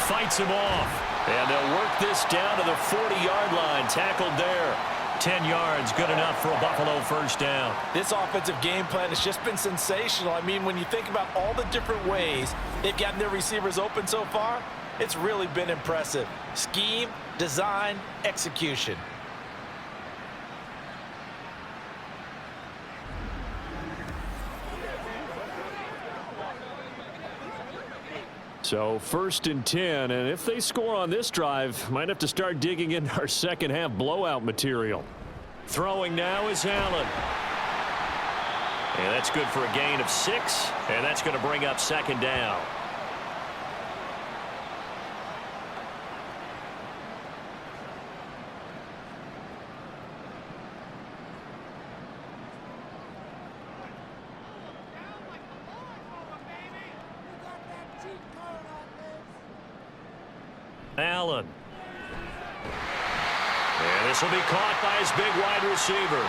Fights him off. And they'll work this down to the 40-yard line. Tackled there. 10 yards, good enough for a Buffalo 1st down. This offensive game plan has just been sensational. I mean, when you think about all the different ways they've gotten their receivers open so far, it's really been impressive. Scheme, design, execution. So 1st and 10, and if they score on this drive, might have to start digging in our 2nd half blowout material. Throwing now is Allen. And that's good for a gain of 6, and that's going to bring up 2nd down. Allen. And this will be caught by his big wide receiver.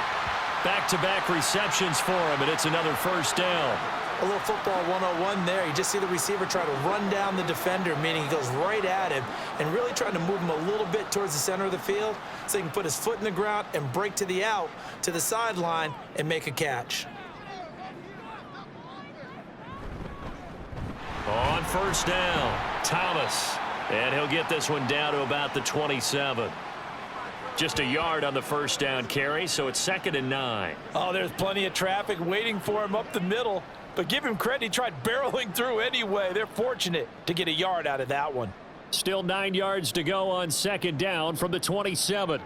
Back-to-back receptions for him, and it's another first down. A little football 101 there. You just see the receiver try to run down the defender, meaning he goes right at him and really trying to move him a little bit towards the center of the field so he can put his foot in the ground and break to the out, to the sideline, and make a catch. On first down, Thomas. And he'll get this one down to about the 27. Just a yard on the first down carry, so it's 2nd and 9. Oh, there's plenty of traffic waiting for him up the middle. But give him credit, he tried barreling through anyway. They're fortunate to get a yard out of that one. Still 9 yards to go on 2nd down from the 27.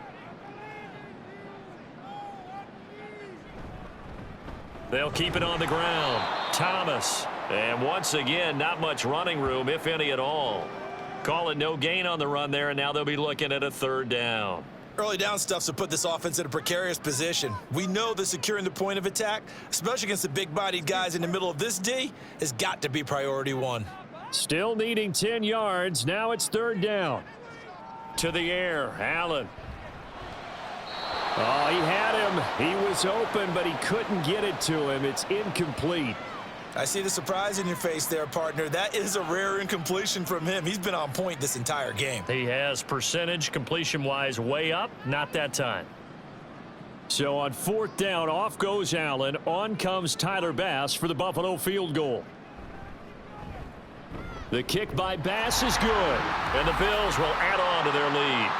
They'll keep it on the ground. Thomas. And once again, not much running room, if any at all. Calling no gain on the run there, and now they'll be looking at a 3rd down. Early down stuff's to put this offense in a precarious position. We know that securing the point of attack, especially against the big-bodied guys in the middle of this D, has got to be priority 1. Still needing 10 yards. Now it's 3rd down. To the air, Allen. Oh, he had him. He was open, but he couldn't get it to him. It's incomplete. I see the surprise in your face there, partner. That is a rare incompletion from him. He's been on point this entire game. He has percentage completion-wise way up. Not that time. So on 4th down, off goes Allen. On comes Tyler Bass for the Buffalo field goal. The kick by Bass is good. And the Bills will add on to their lead.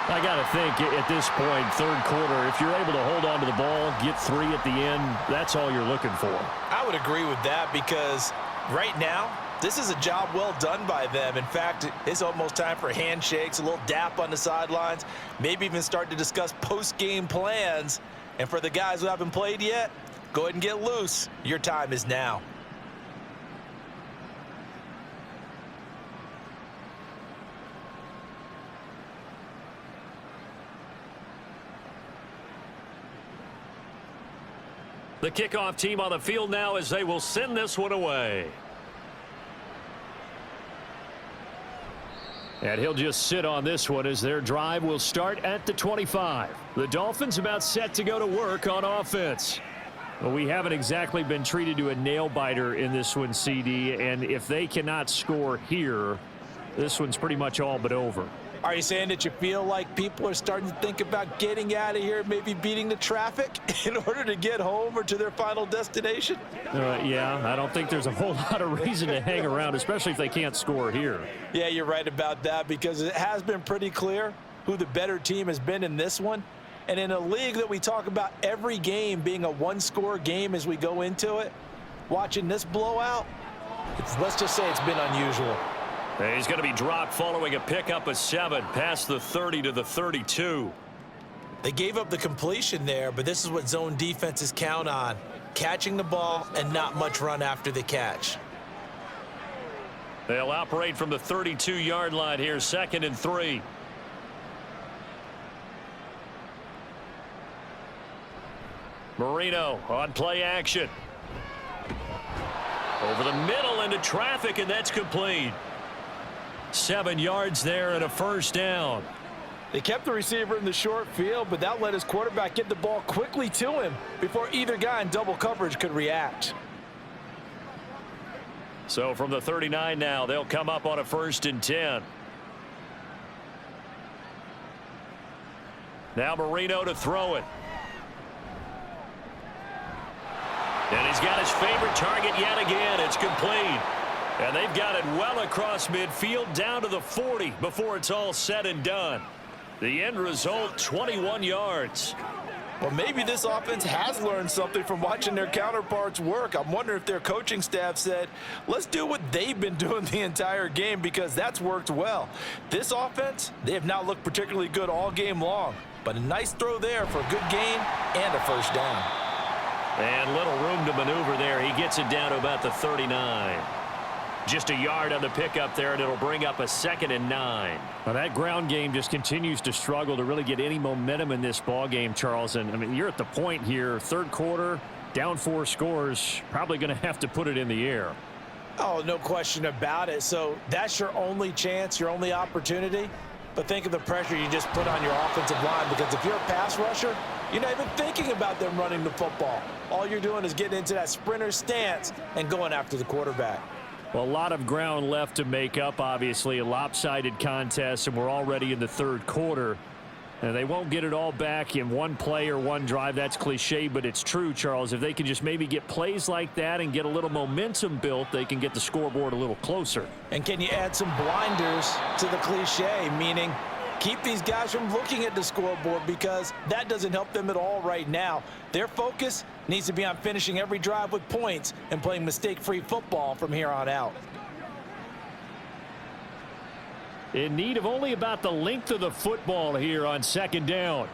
I got to think at this point, 3rd quarter, if you're able to hold on to the ball, get 3 at the end, that's all you're looking for. I would agree with that because right now, this is a job well done by them. In fact, it's almost time for handshakes, a little dap on the sidelines, maybe even start to discuss post-game plans. And for the guys who haven't played yet, go ahead and get loose. Your time is now. The kickoff team on the field now as they will send this one away. And he'll just sit on this one as their drive will start at the 25. The Dolphins about set to go to work on offense. Well, we haven't exactly been treated to a nail-biter in this one, CD, and if they cannot score here, this one's pretty much all but over. Are you saying that you feel like people are starting to think about getting out of here, maybe beating the traffic in order to get home or to their final destination? Yeah, I don't think there's a whole lot of reason to hang around, especially if they can't score here. Yeah, you're right about that because it has been pretty clear who the better team has been in this one. And in a league that we talk about every game being a one-score game as we go into it, watching this blowout, let's just say it's been unusual. He's going to be dropped following a pickup of 7 past the 30 to the 32. They gave up the completion there, but this is what zone defenses count on. Catching the ball and not much run after the catch. They'll operate from the 32-yard line here, 2nd and 3. Marino on play action. Over the middle into traffic, and that's complete. 7 yards there and a first down. They kept the receiver in the short field, but that let his quarterback get the ball quickly to him before either guy in double coverage could react. So from the 39 now, they'll come up on a 1st and 10. Now Marino to throw it. And he's got his favorite target yet again. It's complete. And they've got it well across midfield down to the 40 before it's all said and done. The end result, 21 yards. Well, maybe this offense has learned something from watching their counterparts work. I'm wondering if their coaching staff said, let's do what they've been doing the entire game because that's worked well. This offense, they have not looked particularly good all game long. But a nice throw there for a good gain and a first down. And little room to maneuver there. He gets it down to about the 39. Just a yard on the pickup there, and it'll bring up a 2nd and 9. Well, that ground game just continues to struggle to really get any momentum in this ball game, Charles. And I mean, you're at the point here, 3rd quarter, down 4 scores, probably going to have to put it in the air. Oh, no question about it. So that's your only chance, your only opportunity. But think of the pressure you just put on your offensive line, because if you're a pass rusher, you're not even thinking about them running the football. All you're doing is getting into that sprinter stance and going after the quarterback. Well, a lot of ground left to make up, obviously. A lopsided contest, and we're already in the third quarter. And they won't get it all back in one play or one drive. That's cliche, but it's true, Charles. If they can just maybe get plays like that and get a little momentum built, they can get the scoreboard a little closer. And can you add some blinders to the cliche, meaning keep these guys from looking at the scoreboard, because that doesn't help them at all right now. Their focus needs to be on finishing every drive with points and playing mistake-free football from here on out. In need of only about the length of the football here on second down.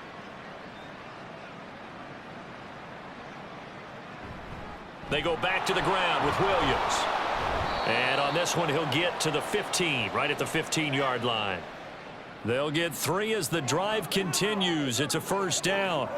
They go back to the ground with Williams. And on this one, he'll get to the 15, right at the 15-yard line. They'll get 3 as the drive continues. It's a first down.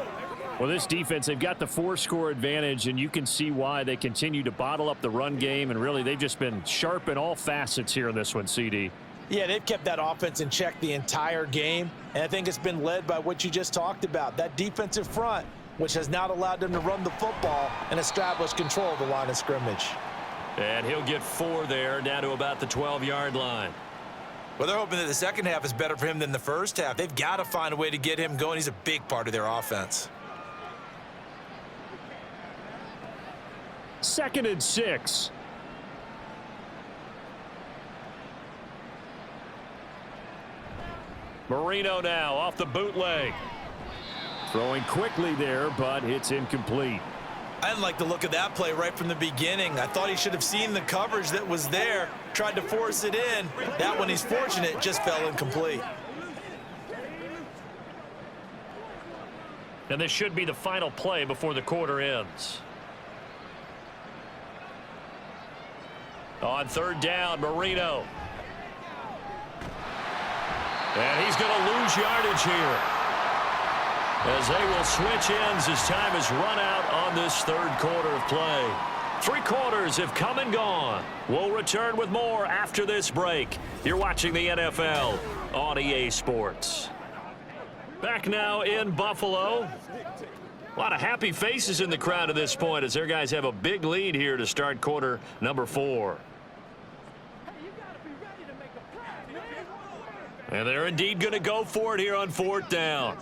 Well, this defense, they've got the 4-score advantage, and you can see why they continue to bottle up the run game, and really they've just been sharp in all facets here in this one, CD. Yeah, they've kept that offense in check the entire game, and I think it's been led by what you just talked about, that defensive front, which has not allowed them to run the football and establish control of the line of scrimmage. And he'll get 4 there, down to about the 12-yard line. Well, they're hoping that the second half is better for him than the first half. They've got to find a way to get him going. He's a big part of their offense. 2nd and 6. Marino now off the bootleg. Throwing quickly there, but it's incomplete. I didn't like the look of that play right from the beginning. I thought he should have seen the coverage that was there, tried to force it in. That one, he's fortunate, just fell incomplete. And this should be the final play before the quarter ends. On 3rd down, Marino. And he's going to lose yardage here, as they will switch ends as time is run out on this 3rd quarter of play. 3 quarters have come and gone. We'll return with more after this break. You're watching the NFL on EA Sports. Back now in Buffalo. A lot of happy faces in the crowd at this point, as their guys have a big lead here to start quarter number 4. And they're indeed going to go for it here on 4th down.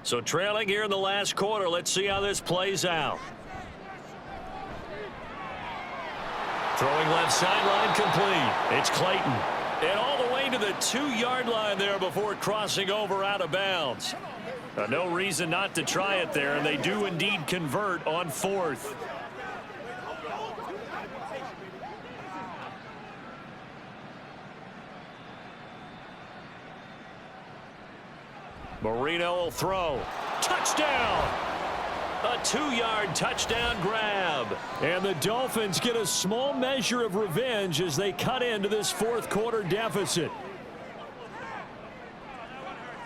So trailing here in the last quarter. Let's see how this plays out. Throwing left sideline complete. It's Clayton. And all the way to the 2-yard line there before crossing over out of bounds. No reason not to try it there, and they do indeed convert on 4th. Marino will throw. Touchdown! A 2-yard touchdown grab. And the Dolphins get a small measure of revenge as they cut into this 4th quarter deficit.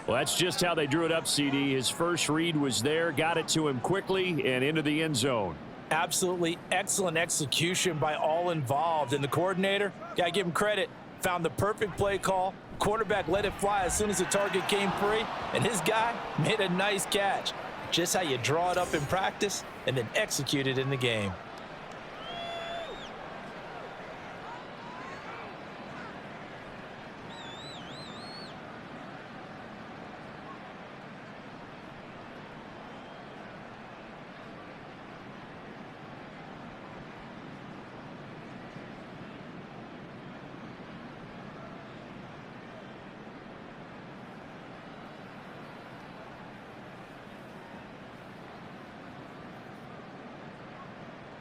Well, that's just how they drew it up, CD. His first read was there, got it to him quickly, and into the end zone. Absolutely excellent execution by all involved. And the coordinator, gotta give him credit, found the perfect play call. Quarterback let it fly as soon as the target came free, and his guy made a nice catch. Just how you draw it up in practice and then execute it in the game.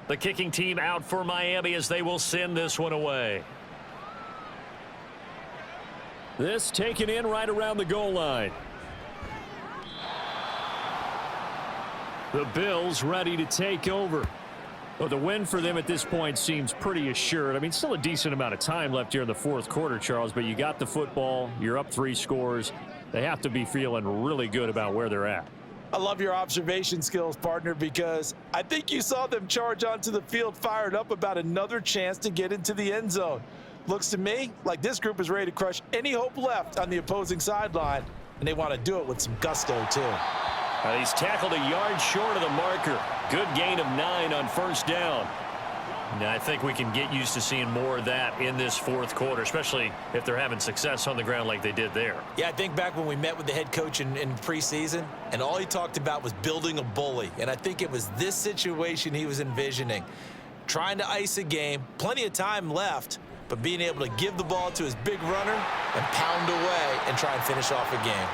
The kicking team out for Miami as they will send this one away. This taken in right around the goal line. The Bills ready to take over. Well, the win for them at this point seems pretty assured. I mean, still a decent amount of time left here in the 4th quarter, Charles, but you got the football. You're up 3 scores. They have to be feeling really good about where they're at. I love your observation skills, partner, because I think you saw them charge onto the field fired up about another chance to get into the end zone. Looks to me like this group is ready to crush any hope left on the opposing sideline, and they want to do it with some gusto, too. He's tackled a yard short of the marker. Good gain of 9 on first down. Now, I think we can get used to seeing more of that in this fourth quarter, especially if they're having success on the ground like they did there. Yeah, I think back when we met with the head coach in preseason, and all he talked about was building a bully. And I think it was this situation he was envisioning. Trying to ice a game, plenty of time left, but being able to give the ball to his big runner and pound away and try and finish off a game.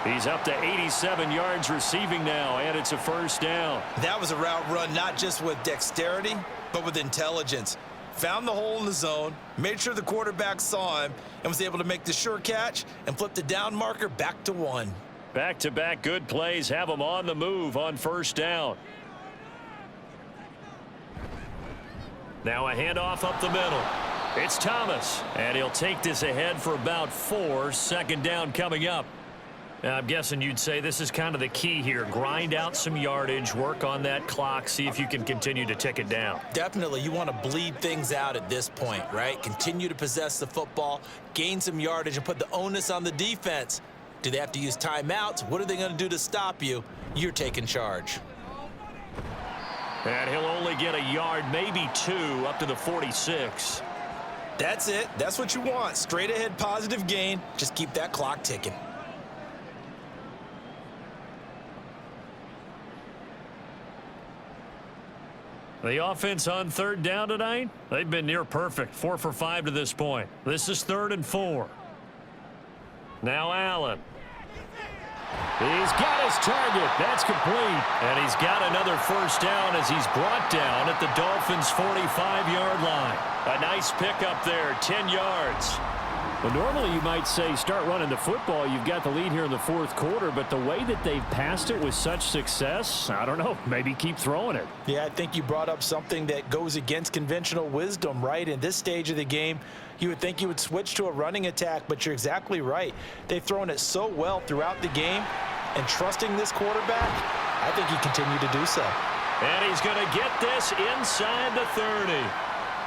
He's up to 87 yards receiving now, and it's a first down. That was a route run not just with dexterity, but with intelligence. Found the hole in the zone, made sure the quarterback saw him, and was able to make the sure catch and flip the down marker back to 1. Back-to-back good plays have them on the move on first down. Now a handoff up the middle. It's Thomas, and he'll take this ahead for about 4. Second down coming up. Now, I'm guessing you'd say this is kind of the key here. Grind out some yardage, work on that clock, see if you can continue to tick it down. Definitely, you want to bleed things out at this point, right? Continue to possess the football, gain some yardage, and put the onus on the defense. Do they have to use timeouts? What are they going to do to stop you? You're taking charge. And he'll only get a yard, maybe 2, up to the 46. That's it. That's what you want. Straight ahead positive gain. Just keep that clock ticking. The offense on third down tonight, they've been near perfect. 4 for 5 to this point. This is 3rd and 4. Now Allen. He's got his target. That's complete. And he's got another first down as he's brought down at the Dolphins' 45-yard line. A nice pickup there, 10 yards. Well, normally you might say start running the football. You've got the lead here in the fourth quarter, but the way that they've passed it with such success, I don't know, maybe keep throwing it. Yeah, I think you brought up something that goes against conventional wisdom, right? In this stage of the game, you would think you would switch to a running attack, but you're exactly right. They've thrown it so well throughout the game, and trusting this quarterback, I think he continued to do so. And he's going to get this inside the 30.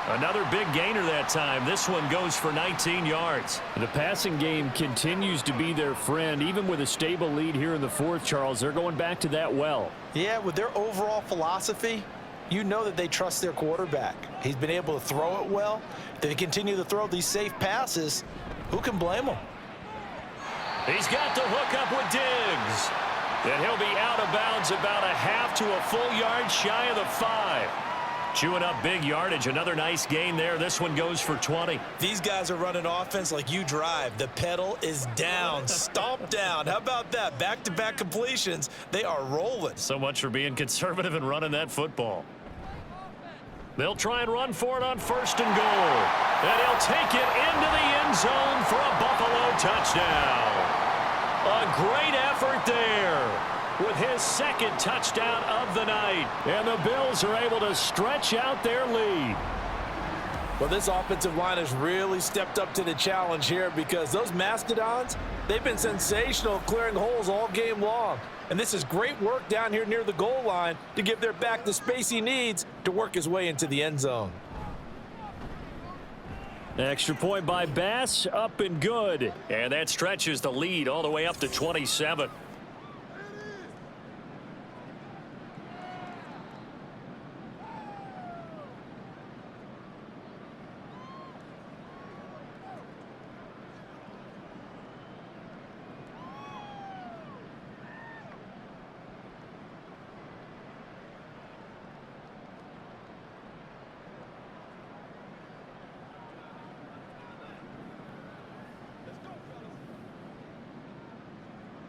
Another big gainer that time. This one goes for 19 yards. The passing game continues to be their friend. Even with a stable lead here in the fourth, Charles, they're going back to that well. Yeah, with their overall philosophy, you know that they trust their quarterback. He's been able to throw it well. If they continue to throw these safe passes, who can blame them? He's got the hook up with Diggs. And he'll be out of bounds about a half to a full yard shy of the 5. Chewing up big yardage. Another nice gain there. This one goes for 20. These guys are running offense like you drive. The pedal is down, stomp down. How about that? Back-to-back completions. They are rolling. So much for being conservative and running that football. They'll try and run for it on 1st and goal. And he'll take it into the end zone for a Buffalo touchdown. A great effort there with his 2nd touchdown of the night. And the Bills are able to stretch out their lead. Well, this offensive line has really stepped up to the challenge here because those Mastodons, they've been sensational clearing holes all game long. And this is great work down here near the goal line to give their back the space he needs to work his way into the end zone. Extra point by Bass, up and good. And that stretches the lead all the way up to 27.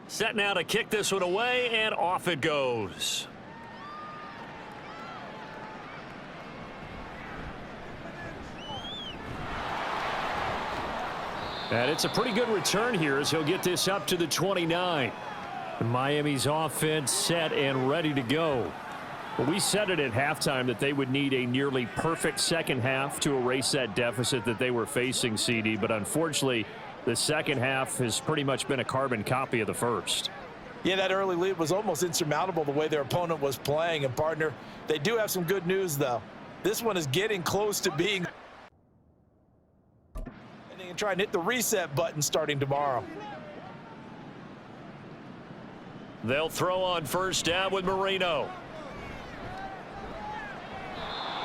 Set now to kick this one away, and off it goes. And it's a pretty good return here as he'll get this up to the 29. Miami's offense set and ready to go. Well, we said it at halftime that they would need a nearly perfect second half to erase that deficit that they were facing, CD, but unfortunately, the second half has pretty much been a carbon copy of the first. Yeah, that early lead was almost insurmountable the way their opponent was playing. And, partner, they do have some good news, though. This one is getting close to being... And they can try and hit the reset button starting tomorrow. They'll throw on first down with Marino.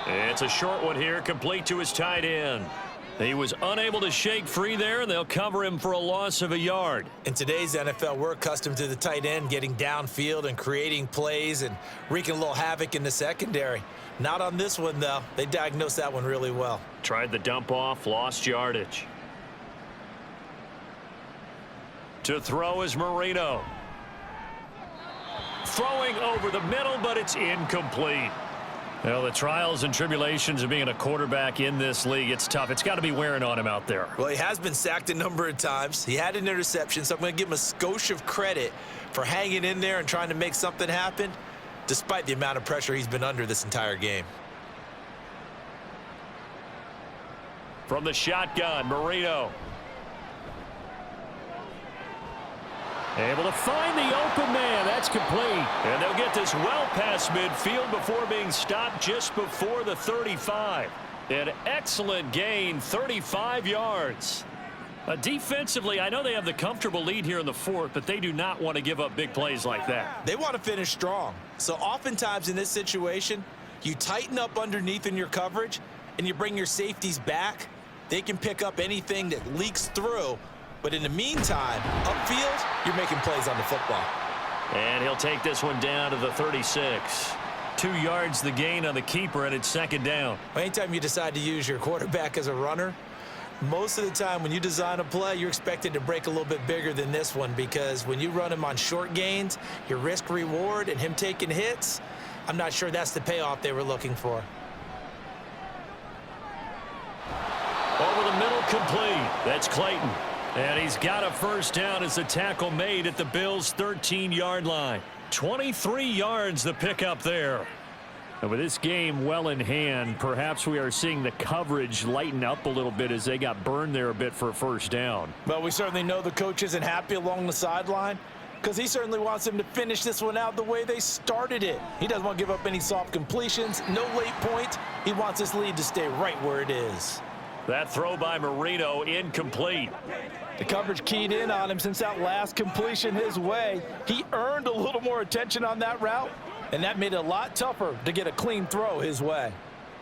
It's a short one here, complete to his tight end. He was unable to shake free there, and they'll cover him for a loss of a yard. In today's NFL, we're accustomed to the tight end getting downfield and creating plays and wreaking a little havoc in the secondary. Not on this one, though. They diagnosed that one really well. Tried the dump off, lost yardage. To throw is Marino. Throwing over the middle, but it's incomplete. Well, the trials and tribulations of being a quarterback in this league, it's tough. It's got to be wearing on him out there. Well, he has been sacked a number of times. He had an interception, so I'm going to give him a skosh of credit for hanging in there and trying to make something happen, despite the amount of pressure he's been under this entire game. From the shotgun, Marino. Able to find the open man. That's complete. And they'll get this well past midfield before being stopped just before the 35. An excellent gain, 35 yards. Defensively, I know they have the comfortable lead here in the fourth, but they do not want to give up big plays like that. They want to finish strong. So oftentimes in this situation, you tighten up underneath in your coverage and you bring your safeties back. They can pick up anything that leaks through. But in the meantime, upfield, you're making plays on the football. And he'll take this one down to the 36. 2 yards the gain on the keeper, and it's second down. Anytime you decide to use your quarterback as a runner, most of the time when you design a play, you're expected to break a little bit bigger than this one, because when you run him on short gains, your risk-reward and him taking hits, I'm not sure that's the payoff they were looking for. Over the middle, complete. That's Clayton. And he's got a first down as the tackle made at the Bills' 13-yard line. 23 yards the pickup there. And with this game well in hand, perhaps we are seeing the coverage lighten up a little bit as they got burned there a bit for a first down. Well, we certainly know the coach isn't happy along the sideline because he certainly wants them to finish this one out the way they started it. He doesn't want to give up any soft completions, no late points. He wants this lead to stay right where it is. That throw by Marino incomplete. The coverage keyed in on him since that last completion his way. He earned a little more attention on that route, and that made it a lot tougher to get a clean throw his way.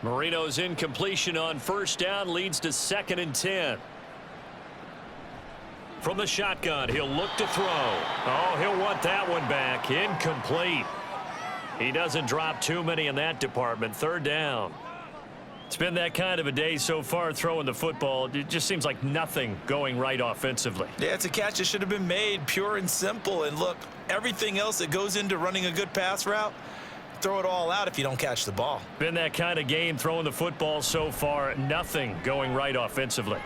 Marino's incompletion on first down leads to 2nd and 10. From the shotgun, he'll look to throw. Oh, he'll want that one back. Incomplete. He doesn't drop too many in that department. 3rd down. It's been that kind of a day so far throwing the football. It just seems like nothing going right offensively. Yeah, it's a catch that should have been made, pure and simple. And look, everything else that goes into running a good pass route, throw it all out if you don't catch the ball. Been that kind of game throwing the football so far. Nothing going right offensively.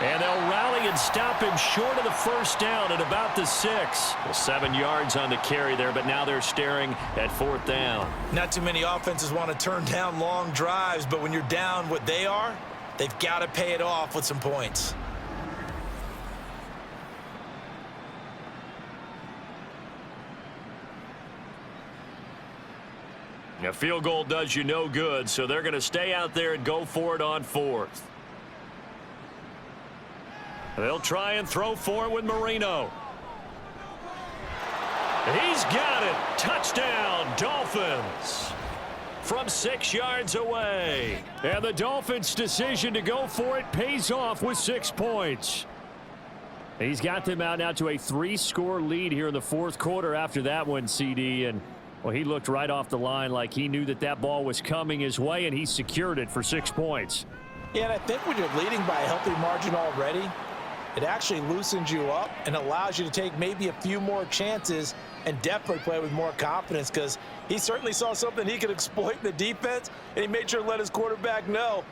And they'll rally and stop him short of the first down at about the 6. Well, 7 yards on the carry there, but now they're staring at 4th down. Not too many offenses want to turn down long drives, but when you're down what they are, they've got to pay it off with some points. A field goal does you no good, so they're going to stay out there and go for it on 4th. They'll try and throw for it with Marino. He's got it. Touchdown, Dolphins. From 6 yards away. And the Dolphins' decision to go for it pays off with 6 points. He's got them out now to a 3-score lead here in the 4th quarter after that one, CD. And, well, he looked right off the line like he knew that that ball was coming his way, and he secured it for 6 points. Yeah, and I think when you're leading by a healthy margin already, it actually loosens you up and allows you to take maybe a few more chances and definitely play with more confidence, because he certainly saw something he could exploit in the defense, and he made sure to let his quarterback know,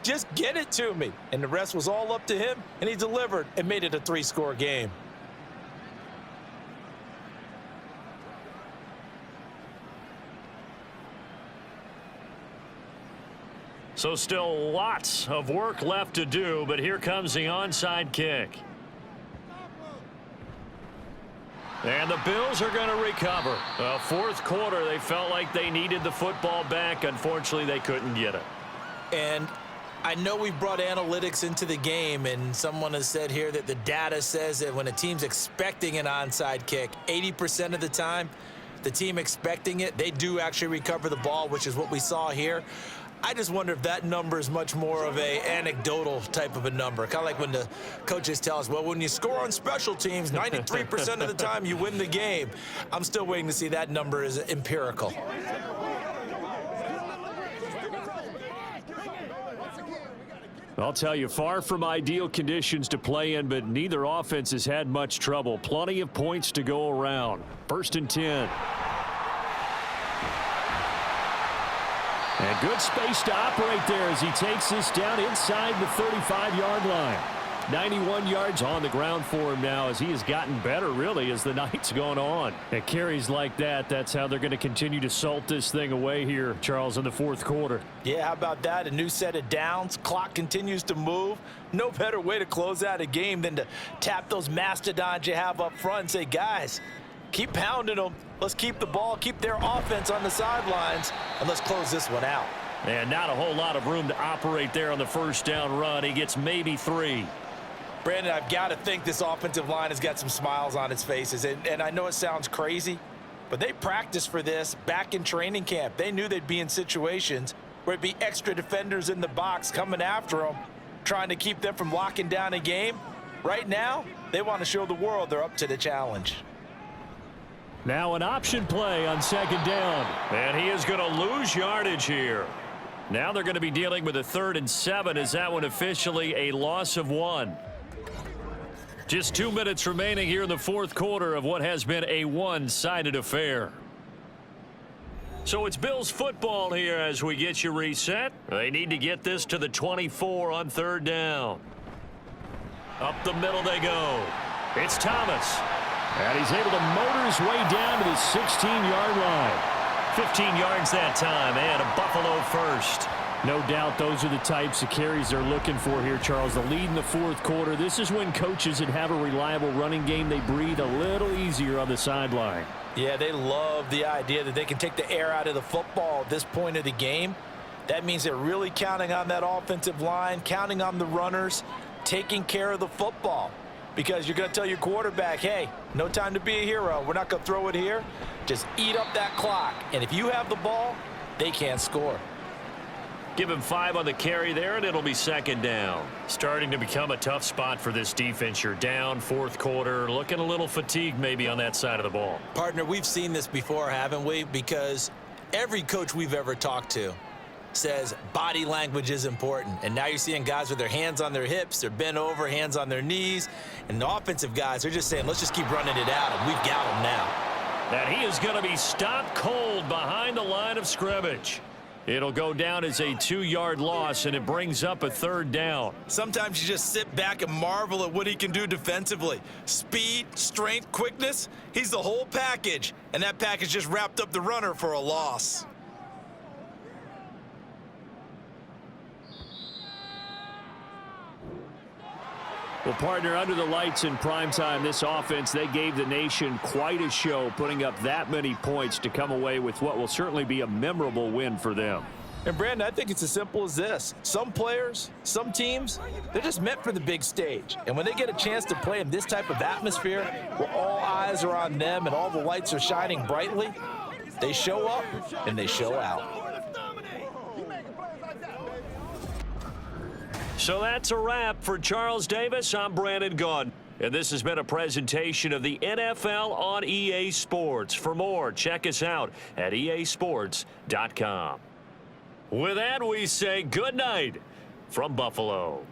just get it to me. And the rest was all up to him, and he delivered and made it a 3-score game. So still lots of work left to do, but here comes the onside kick. And the Bills are going to recover. Fourth quarter, they felt like they needed the football back. Unfortunately, they couldn't get it. And I know we brought analytics into the game, and someone has said here that the data says that when a team's expecting an onside kick, 80% of the time, the team expecting it, they do actually recover the ball, which is what we saw here. I just wonder if that number is much more of a anecdotal type of a number. Kind of like when the coaches tell us, well, when you score on special teams, 93% of the time you win the game. I'm still waiting to see that number is empirical. I'll tell you, far from ideal conditions to play in, but neither offense has had much trouble. Plenty of points to go around. 1st and 10. And good space to operate there as he takes this down inside the 35-yard line. 91 yards on the ground for him now as he has gotten better, really, as the night's gone on. And carries like that, that's how they're going to continue to salt this thing away here, Charles, in the fourth quarter. Yeah, how about that? A new set of downs. Clock continues to move. No better way to close out a game than to tap those mastodons you have up front and say, guys, keep pounding them. Let's keep the ball, keep their offense on the sidelines, and let's close this one out. And not a whole lot of room to operate there on the first down run. He gets maybe 3. Brandon, I've got to think this offensive line has got some smiles on its faces. And I know it sounds crazy, but they practiced for this back in training camp. They knew they'd be in situations where it'd be extra defenders in the box coming after them, trying to keep them from locking down a game. Right now, they want to show the world they're up to the challenge. Now an option play on 2nd down. And he is going to lose yardage here. Now they're going to be dealing with a 3rd and 7. Is that one officially a loss of 1? Just 2 minutes remaining here in the fourth quarter of what has been a one-sided affair. So it's Bills football here as we get you reset. They need to get this to the 24 on 3rd down. Up the middle they go. It's Thomas. And he's able to motor his way down to the 16-yard line. 15 yards that time, and a Buffalo first. No doubt those are the types of carries they're looking for here, Charles. The lead in the fourth quarter. This is when coaches that have a reliable running game, they breathe a little easier on the sideline. Yeah, they love the idea that they can take the air out of the football at this point of the game. That means they're really counting on that offensive line, counting on the runners, taking care of the football. Because you're going to tell your quarterback, hey, no time to be a hero. We're not going to throw it here. Just eat up that clock. And if you have the ball, they can't score. Give him 5 on the carry there, and it'll be 2nd down. Starting to become a tough spot for this defense. You're down, fourth quarter, looking a little fatigued maybe on that side of the ball. Partner, we've seen this before, haven't we? Because every coach we've ever talked to says body language is important. And now you're seeing guys with their hands on their hips, they're bent over, hands on their knees. And the offensive guys, they're just saying, let's just keep running it out, and we've got them now. And he is going to be stopped cold behind the line of scrimmage. It'll go down as a 2-yard loss, and it brings up a 3rd down. Sometimes you just sit back and marvel at what he can do defensively. Speed, strength, quickness, he's the whole package. And that package just wrapped up the runner for a loss. Well, partner, under the lights in primetime, this offense, they gave the nation quite a show, putting up that many points to come away with what will certainly be a memorable win for them. And, Brandon, I think it's as simple as this. Some players, some teams, they're just meant for the big stage. And when they get a chance to play in this type of atmosphere where all eyes are on them and all the lights are shining brightly, they show up and they show out. So that's a wrap for Charles Davis. I'm Brandon Gaudin. And this has been a presentation of the NFL on EA Sports. For more, check us out at easports.com. With that, we say good night from Buffalo.